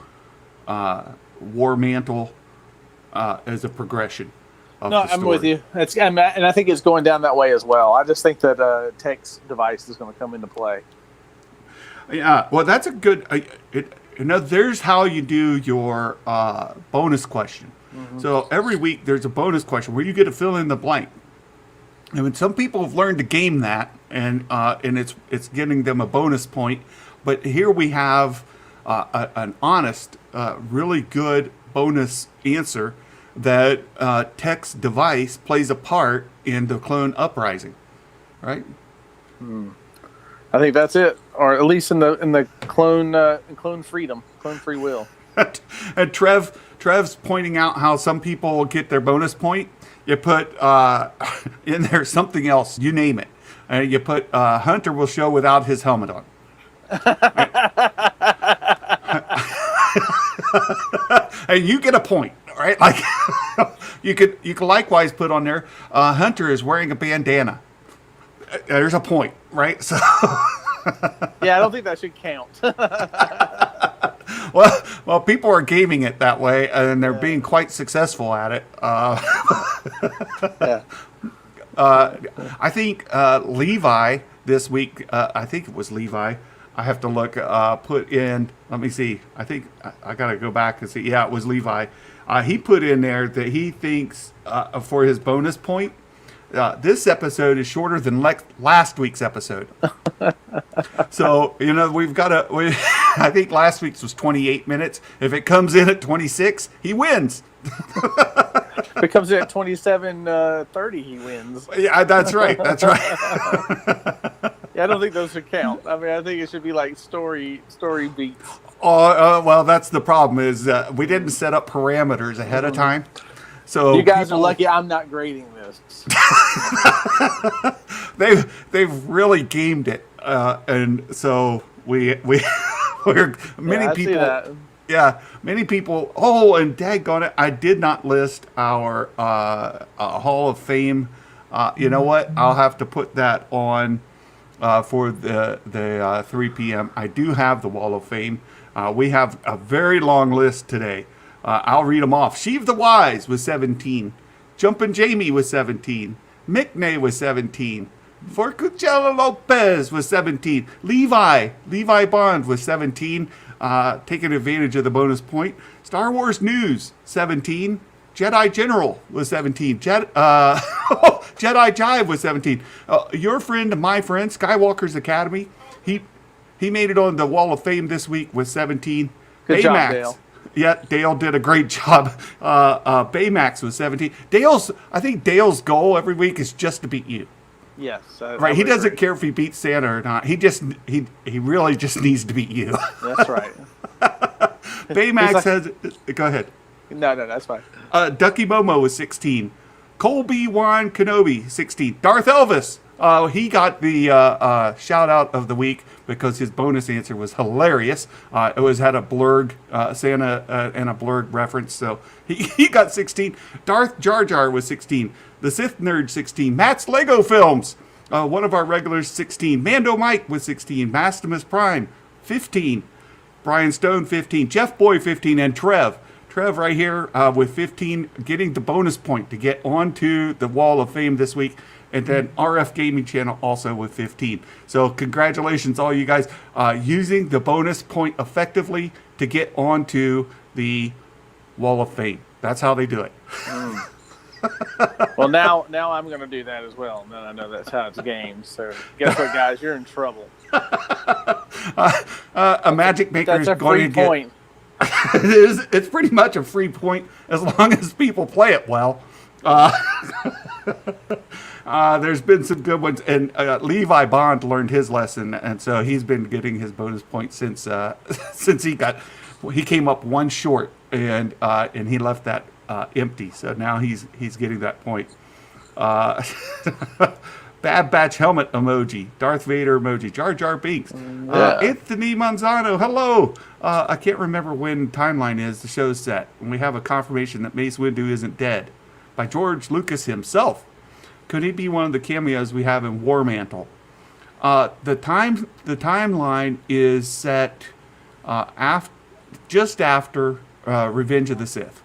War Mantle as a progression. No, I'm with you. And I think it's going down that way as well. I just think that Tech's device is going to come into play. Yeah, well, that's a good. There's how you do your bonus question. Mm-hmm. So every week there's a bonus question where you get to fill in the blank. I mean, some people have learned to game that, and it's getting them a bonus point. But here we have an honest, really good bonus answer that Tech's device plays a part in the clone uprising, right? I think that's it, or at least in the clone freedom, clone free will. And Trev's pointing out how some people get their bonus point. You put in there something else, you name it. You put Hunter will show without his helmet on. And you get a point, right? Like you could likewise put on there Hunter is wearing a bandana. There's a point, right? So yeah, I don't think that should count. Well, people are gaming it that way, and they're being quite successful at it. Yeah. I think Levi this week, I think it was Levi, I have to look, put in, let me see, I think I got to go back and see. Yeah, it was Levi. He put in there that he thinks for his bonus point, this episode is shorter than last week's episode. So, we've got I think last week's was 28 minutes. If it comes in at 26, he wins. If it comes in at 27:30, he wins. Yeah, that's right. That's right. Yeah, I don't think those should count. I mean, I think it should be like story beats. Well, that's the problem is we didn't set up parameters ahead of time. So you guys are lucky I'm not grading this. They've really gamed it, and so we're many people. See that. Yeah, many people. Oh, and daggone it, I did not list our Hall of Fame. You know what? I'll have to put that on for the 3 p.m. I do have the Wall of Fame. We have a very long list today. I'll read them off. Sheiv the Wise was 17. jumpinjamie was 17. Miknay was 17. For Cuscuela Lopez was 17. Levi Bond was 17. Taking advantage of the bonus point. Star Wars News, 17. JediGeneral was 17. Jedi Jive was 17. Your friend, my friend, SkywalkersAcademy, he made it on the Wall of Fame this week with 17. Good job, Dale. Yeah, Dale did a great job. Beymax was 17. I think Dale's goal every week is just to beat you. Yes. Right. He doesn't care if he beats Santa or not. He really just needs to beat you. That's right. Beymax has. Go ahead. No, that's fine. Ducky Momo was 16. Colby-Wan Kenobi, 16. Darth Elvis He got the shout out of the week because his bonus answer was hilarious. It had a blurg Santa and a blurg reference, so he got 16. DarthJarJar was 16. The Sith Nerd 16. Matt's Lego Films, one of our regulars, 16. Mando Mike was 16. Mastimus Prime 15. Brian Stone 15. Jeffboi 15, and Trev right here with 15, getting the bonus point to get onto the Wall of Fame this week. And then RF Gaming Channel also with 15. So congratulations, all you guys, using the bonus point effectively to get onto the Wall of Fame. That's how they do it. Well, now I'm going to do that as well. Now I know that's how it's gamed. So guess what, guys? You're in trouble. A Magic Maker is going to get... point. It's pretty much a free point as long as people play it well. There's been some good ones, and Levi Bond learned his lesson, and so he's been getting his bonus points since he came up one short, and he left that empty. So now he's getting that point. Bad Batch helmet emoji, Darth Vader emoji, Jar Jar Binks, Anthony Manzano, hello. I can't remember when timeline is. The show's set, and we have a confirmation that Mace Windu isn't dead by George Lucas himself. Could he be one of the cameos we have in War Mantle? The timeline is set just after Revenge of the Sith.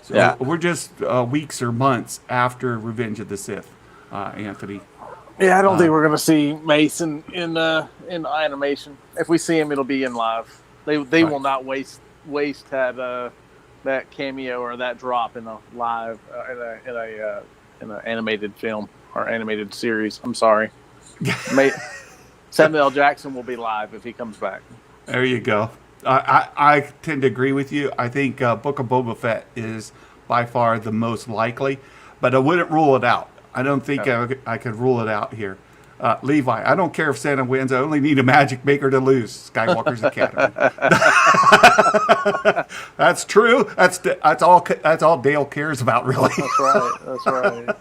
So we're just weeks or months after Revenge of the Sith, Anthony. Yeah, I don't think we're going to see Mason in animation. If we see him, it'll be in live. They will not waste that cameo or that drop in a live in an animated film or animated series. I'm sorry. Samuel L. Jackson will be live if he comes back. There you go. I tend to agree with you. I think Book of Boba Fett is by far the most likely, but I wouldn't rule it out. I don't think I could rule it out here. Levi, I don't care if Santa wins. I only need a Magic Maker to lose. Skywalker's Academy. That's true. That's all Dale cares about, really. That's right.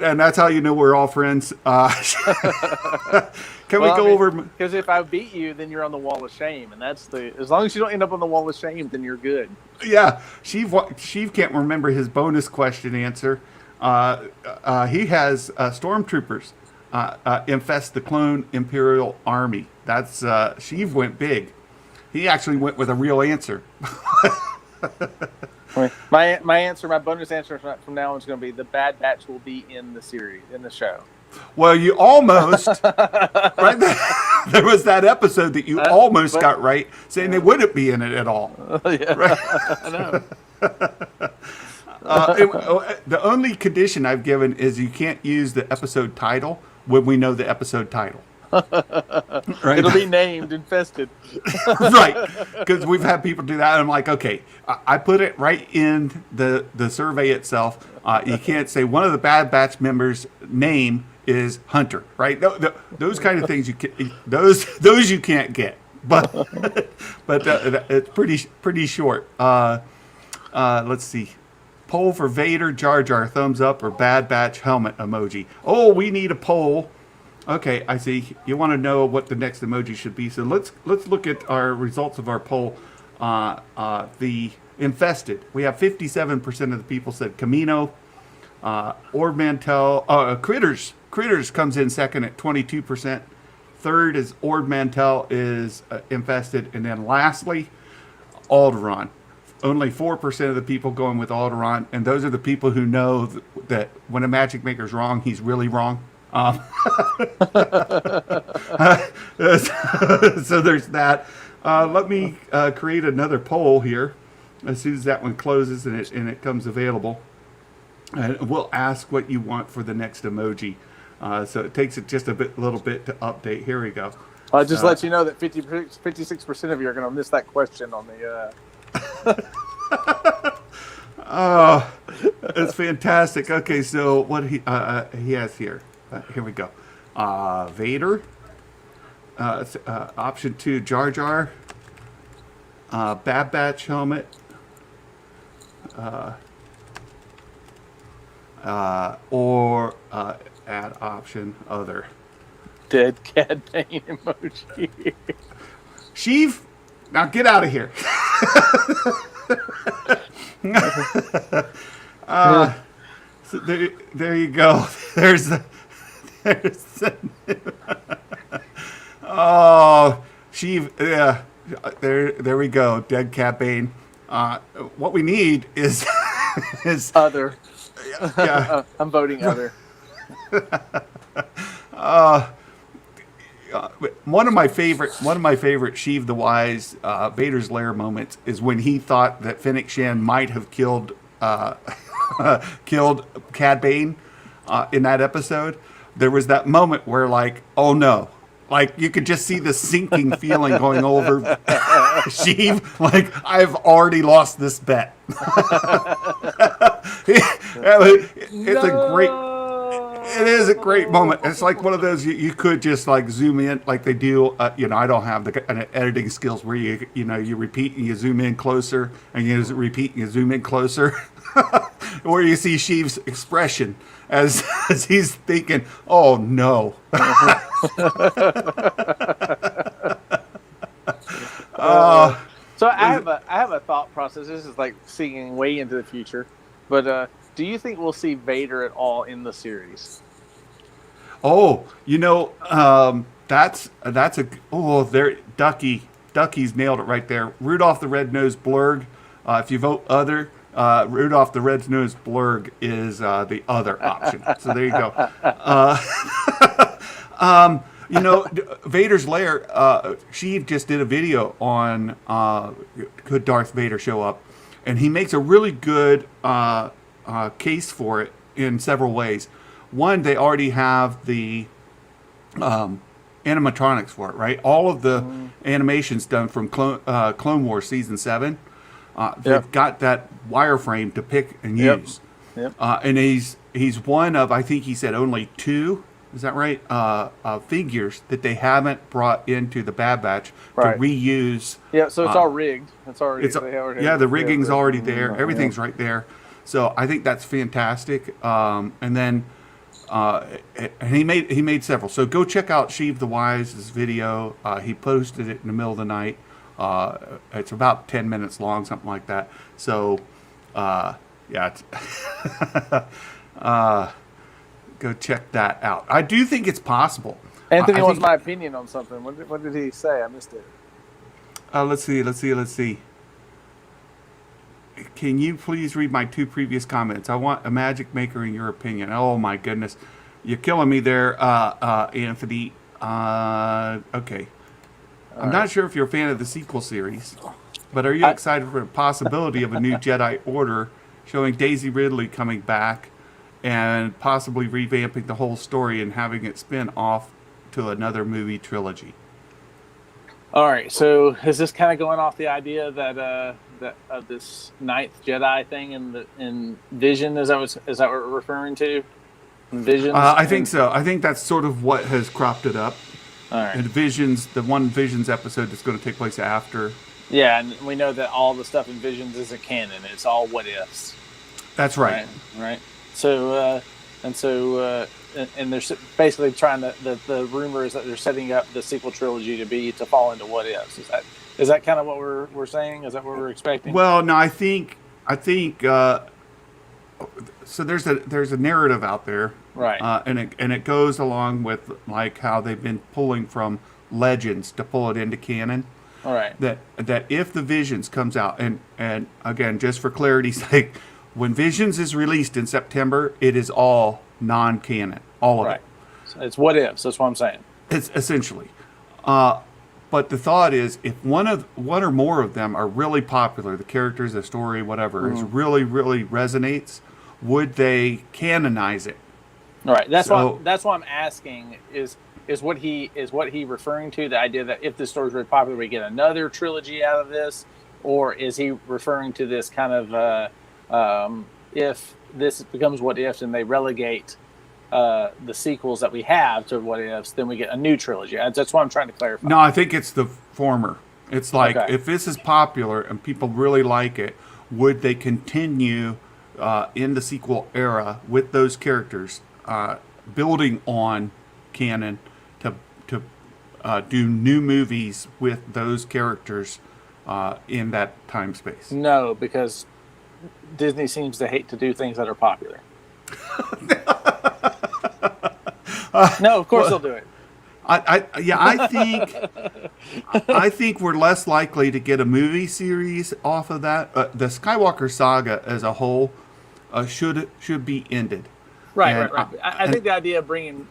And that's how you know we're all friends. Can we go over? Because if I beat you, then you're on the Wall of Shame, and as long as you don't end up on the Wall of Shame, then you're good. Yeah, Sheiv can't remember his bonus question answer. He has stormtroopers infest the clone Imperial Army. That's Sheiv went big. He actually went with a real answer. My bonus answer from now on is going to be the Bad Batch will be in the series, in the show. Well, you almost right there was that episode that you almost got right, saying they wouldn't be in it at all. Yeah, right? I know. The only condition I've given is you can't use the episode title when we know the episode title. Right? It'll be named Infested. Right, because we've had people do that, and I'm like, okay, I put it right in the survey itself. You can't say one of the Bad Batch members' name is Hunter, right? Those kind of things you can't get, but it's pretty short. Let's see. Poll for Vader, Jar Jar, thumbs up, or Bad Batch helmet emoji. Oh, we need a poll. Okay, I see. You want to know what the next emoji should be. So let's look at our results of our poll. The infested. We have 57% of the people said Camino. Ord Mantell. Critters comes in second at 22%. Third is Ord Mantell is infested. And then lastly, Alderaan. Only 4% of the people going with Alderaan. And those are the people who know that when a Magic Maker's wrong, he's really wrong. So there's that. Let me create another poll here as soon as that one closes and it comes available. And we'll ask what you want for the next emoji. So it takes it just a little bit to update. Here we go. I'll just let you know that 56% of you are going to miss that question on the. Oh, it's fantastic. Okay, so what he has here. Here we go. Vader. Option 2, Jar Jar. Bad Batch helmet. or add option other. Dead Cad Bane emoji. Sheiv, now get out of here. So there you go. There's the oh, Sheiv, yeah. There we go. Dead Cat Bane. What we need is Other. Yeah. I'm voting other. One of my favorite Sheev the Wise Vader's Lair moments is when he thought that Fennec Shan might have killed killed Cad Bane in that episode. There was that moment where, like, oh no, like you could just see the sinking feeling going over Sheev. Like, I've already lost this bet. It's a great. It is a great moment. It's like one of those you could just like zoom in like they do. I don't have the editing skills where you repeat and you zoom in closer and you repeat and you zoom in closer, where you see Sheev's expression as he's thinking, "Oh no." So I have a thought process. This is like seeing way into the future, but do you think we'll see Vader at all in the series? Oh, that's there. Ducky's nailed it right there. Rudolph the Red-Nosed Blurg. If you vote other, Rudolph the Red-Nosed Blurg is the other option. So there you go. Vader's Lair. Sheev just did a video on could Darth Vader show up, and he makes a really good case for it in several ways. One, they already have the animatronics for it, right? All of the animations done from Clone Wars Season 7. They've got that wireframe to pick and use. Yep. And he's one of, I think he said, only 2, is that right? Figures that they haven't brought into the Bad Batch to reuse. Yeah, so it's all rigged. The rigging's already there. Everything's right there. So I think that's fantastic. And then and he made several. So go check out Sheev the Wise's video. He posted it in the middle of the night. It's about 10 minutes long, something like that. So it's go check that out. I do think it's possible. Anthony wants my opinion on something. What did he say? I missed it. Let's see. Can you please read my 2 previous comments? I want a Magic Maker in your opinion. Oh my goodness. You're killing me there, Anthony. Okay. I'm not sure if you're a fan of the sequel series, but are you excited for the possibility of a new Jedi Order showing Daisy Ridley coming back and possibly revamping the whole story and having it spin off to another movie trilogy? All right, so is this kind of going off the idea that this 9th Jedi thing in Vision? Is that what we're referring to? Visions? I think so. I think that's sort of what has cropped it up. All right. And Visions, the one Visions episode that's going to take place after. Yeah, and we know that all the stuff in Visions isn't canon. It's all what ifs. That's right. Right. So and they're basically trying to. The rumor is that they're setting up the sequel trilogy to fall into what ifs. Is that kind of what we're saying? Is that what we're expecting? Well, no, I think. So there's a narrative out there, right? And it goes along with like how they've been pulling from Legends to pull it into canon. All right. That if the Visions comes out, and again, just for clarity's sake, when Visions is released in September, it is all non-canon, all of it. So it's what ifs. That's what I'm saying. It's essentially. But the thought is, if one or more of them are really popular, the characters, the story, whatever, is really, really resonates, would they canonize it? All right. That's why I'm asking is what he referring to, the idea that if this story is really popular, we get another trilogy out of this, or is he referring to this kind of if this becomes what ifs and they relegate the sequels that we have to what ifs, then we get a new trilogy. That's what I'm trying to clarify. No, I think it's the former. It's like, if this is popular and people really like it, would they continue in the sequel era with those characters, building on canon to do new movies with those characters in that time space? No, because Disney seems to hate to do things that are popular. No, of course they'll do it. I think we're less likely to get a movie series off of that. The Skywalker saga as a whole should be ended. Right. I think the idea of bringing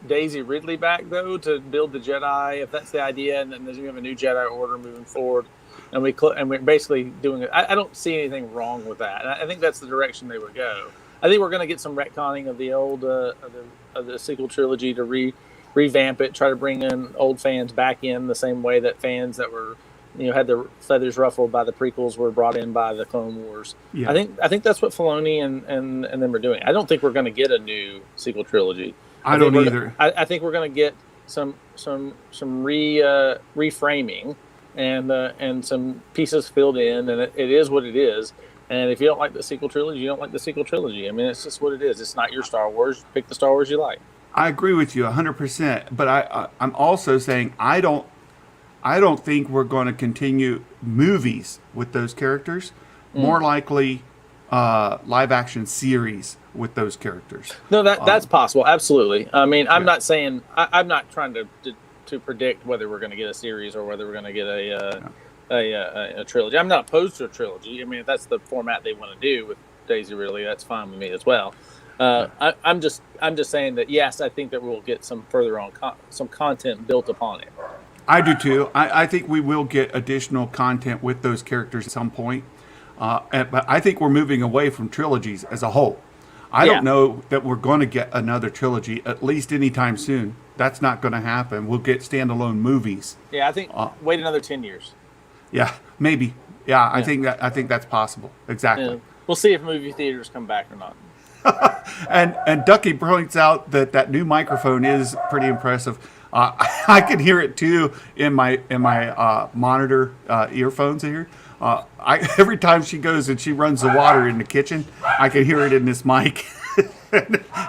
Daisy Ridley back, though, to build the Jedi, if that's the idea, and then we have a new Jedi Order moving forward, and we're basically doing it. I don't see anything wrong with that. And I think that's the direction they would go. I think we're going to get some retconning of the old of the sequel trilogy to revamp it, try to bring in old fans back in the same way that fans that were, had their feathers ruffled by the prequels were brought in by the Clone Wars. Yeah. I think that's what Filoni and them are doing. I don't think we're going to get a new sequel trilogy. I don't either. I think we're going to get some reframing and some pieces filled in, and it is what it is. And if you don't like the sequel trilogy, you don't like the sequel trilogy. I mean, it's just what it is. It's not your Star Wars. Pick the Star Wars you like. I agree with you 100%. But I'm also saying I don't think we're going to continue movies with those characters. More likely, live action series with those characters. No, that's possible. Absolutely. I mean, I'm not saying I'm not trying to predict whether we're going to get a series or whether we're going to get a trilogy. I'm not opposed to a trilogy. I mean, if that's the format they want to do with Daisy Ridley, that's fine with me as well. I'm just saying that yes, I think that we'll get some further on some content built upon it. I do too. I think we will get additional content with those characters at some point. But I think we're moving away from trilogies as a whole. I don't know that we're going to get another trilogy, at least anytime soon. That's not going to happen. We'll get standalone movies. Yeah, I think wait another 10 years. Yeah, maybe. Yeah, I think that's possible. Exactly. Yeah. We'll see if movie theaters come back or not. And Ducky points out that new microphone is pretty impressive. I can hear it too in my monitor earphones here. Every time she goes and she runs the water in the kitchen, I can hear it in this mic.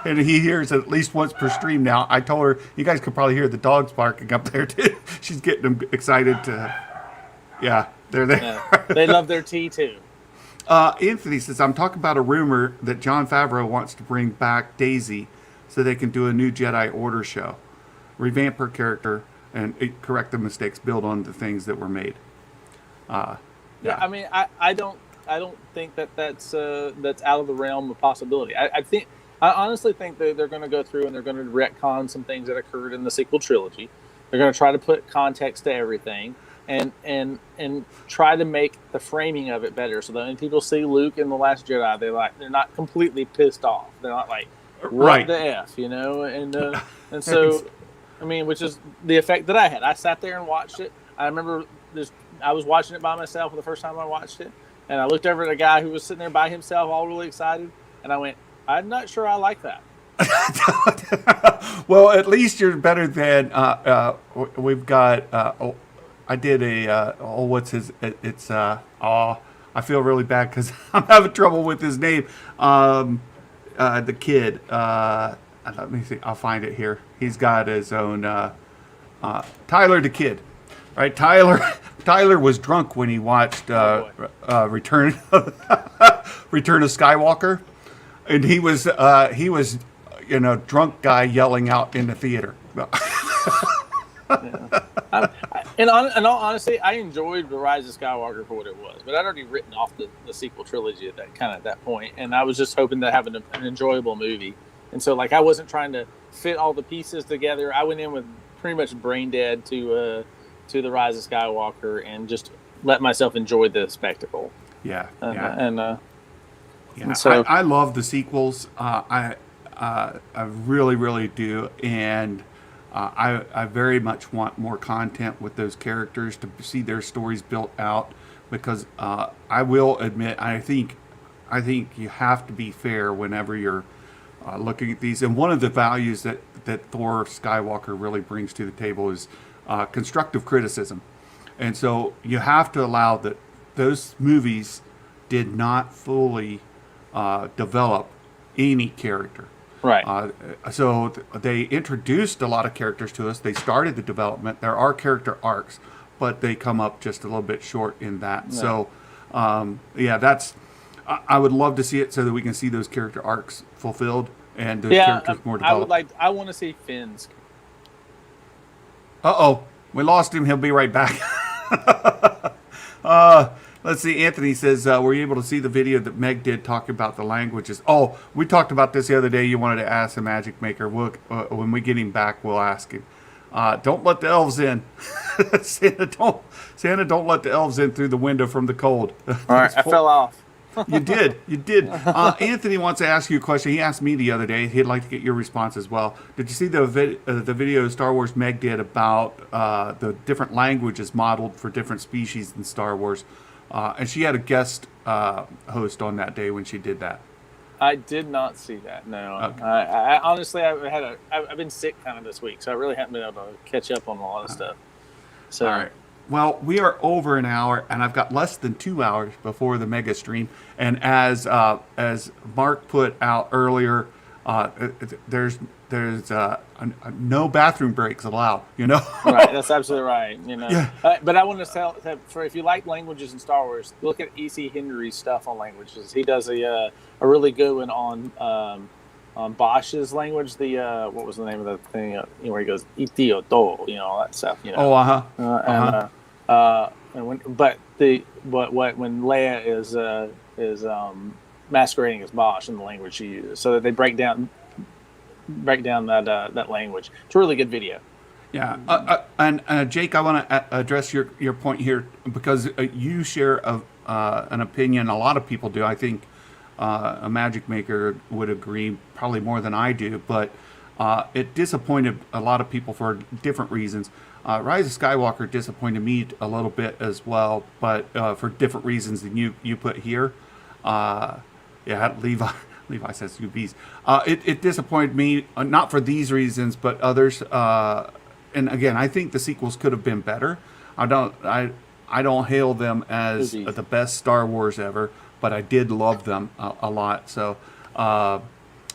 And he hears it at least once per stream now. I told her, you guys could probably hear the dogs barking up there too. She's getting them excited to, they're there. Yeah, they love their tea too. Anthony says, I'm talking about a rumor that Jon Favreau wants to bring back Daisy so they can do a new Jedi Order show. Revamp her character and correct the mistakes, build on the things that were made. I mean, I don't think that's out of the realm of possibility. I honestly think that they're going to go through and they're going to retcon some things that occurred in the sequel trilogy. They're going to try to put context to everything and try to make the framing of it better, so that when people see Luke in The Last Jedi, they're not completely pissed off. They're not like, what the F, and so. I mean, which is the effect that I had. I sat there and watched it. I remember I was watching it by myself the first time I watched it. And I looked over at a guy who was sitting there by himself, all really excited. And I went, I'm not sure I like that. Well, at least you're better than we've got. I did I feel really bad because I'm having trouble with his name. The kid. Let me see. I'll find it here. He's got his own Tyler the Kid, right? Tyler was drunk when he watched Return of Skywalker, and he was drunk guy yelling out in the theater. In all honesty, I enjoyed The Rise of Skywalker for what it was, but I'd already written off the sequel trilogy at that point, and I was just hoping to have an enjoyable movie. And so, I wasn't trying to fit all the pieces together. I went in with pretty much brain dead to The Rise of Skywalker and just let myself enjoy the spectacle. And so I love the sequels. I really, really do, and I very much want more content with those characters to see their stories built out. Because I will admit, I think you have to be fair whenever you're looking at these, and one of the values that Thor Skywalker really brings to the table is constructive criticism, and so you have to allow that those movies did not fully develop any character. Right. So they introduced a lot of characters to us. They started the development. There are character arcs, but they come up just a little bit short in that. Right. So, that's. I would love to see it so that we can see those character arcs fulfilled and those characters more developed. I want to see Finn's. We lost him. He'll be right back. Let's see. Anthony says, were you able to see the video that Meg did talking about the languages? Oh, we talked about this the other day. You wanted to ask the Magic Maker. When we get him back, we'll ask him. Don't let the elves in. Santa, don't let the elves in through the window from the cold. All right, I fell off. You did. Anthony wants to ask you a question. He asked me the other day. He'd like to get your response as well. Did you see the video Star Wars Meg did about the different languages modeled for different species in Star Wars? And she had a guest host on that day when she did that. I did not see that. No, Okay. I honestly, I've been sick kind of this week, so I really haven't been able to catch up on a lot of stuff. So, all right. Well, we are over an hour, and I've got less than 2 hours before the mega stream. And as Mark put out earlier, there's no bathroom breaks allowed. Right, that's absolutely right. Yeah. But I want to tell for if you like languages in Star Wars, look at E.C. Henry's stuff on languages. He does a really good one on Bosch's language. The what was the name of the thing? Where he goes Itio do, all that stuff. And when Leia is masquerading as Bosch in the language she uses, so that they break down that language. It's a really good video. Yeah, and Jake, I want to address your point here because you share an opinion. A lot of people do. I think a Magic Maker would agree probably more than I do, but it disappointed a lot of people for different reasons. Rise of Skywalker disappointed me a little bit as well, but for different reasons than you put here. Levi says UBs. It disappointed me, not for these reasons, but others. And again, I think the sequels could have been better. I don't hail them as the best Star Wars ever, but I did love them a lot. So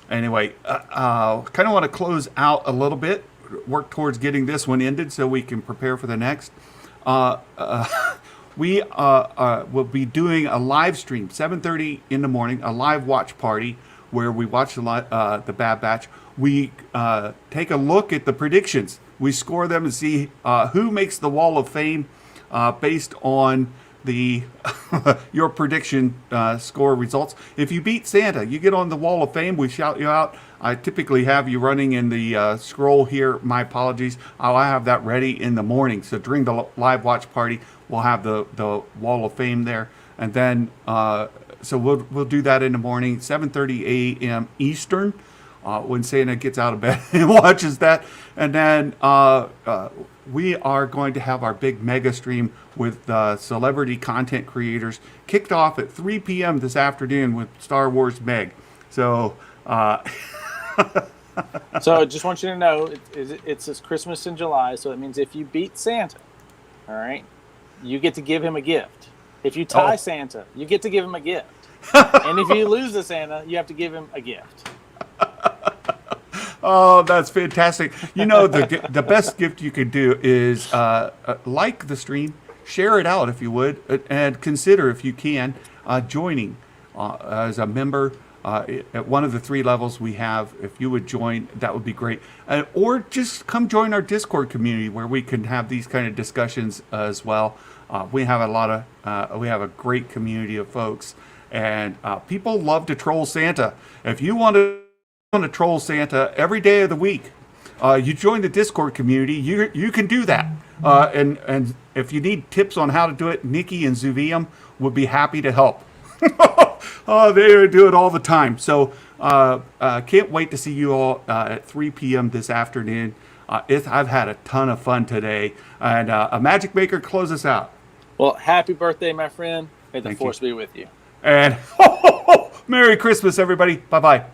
anyway, kind of want to close out a little bit, work towards getting this one ended so we can prepare for the next. We will be doing a live stream, 7:30 in the morning, a live watch party where we watch the Bad Batch. We take a look at the predictions. We score them and see who makes the Wall of Fame based on your prediction score results. If you beat Santa, you get on the Wall of Fame. We shout you out. I typically have you running in the scroll here. My apologies. I'll have that ready in the morning. So during the live watch party, we'll have the Wall of Fame there. And then, so we'll do that in the morning, 7:30 a.m. Eastern, when Santa gets out of bed and watches that. And then we are going to have our big mega stream with celebrity content creators kicked off at 3 p.m. this afternoon with Star Wars Meg. So... So I just want you to know it's this Christmas in July, so it means if you beat Santa, all right, you get to give him a gift. If you tie Santa, you get to give him a gift. And if you lose to Santa, you have to give him a gift. Oh, that's fantastic. The best gift you could do is like the stream, share it out if you would, and consider, if you can, joining as a member. At one of the 3 levels we have. If you would join, that would be great. Or just come join our Discord community where we can have these kind of discussions as well. We have we have a great community of folks, and people love to troll Santa. If you want to troll Santa every day of the week, you join the Discord community. You can do that. And if you need tips on how to do it, Nikki and Zuvium would be happy to help. They do it all the time. So can't wait to see you all at 3 p.m. this afternoon. I've had a ton of fun today. And a Magic Maker, close us out. Well, happy birthday, my friend. May the Force be with you. And Merry Christmas, everybody. Bye-bye.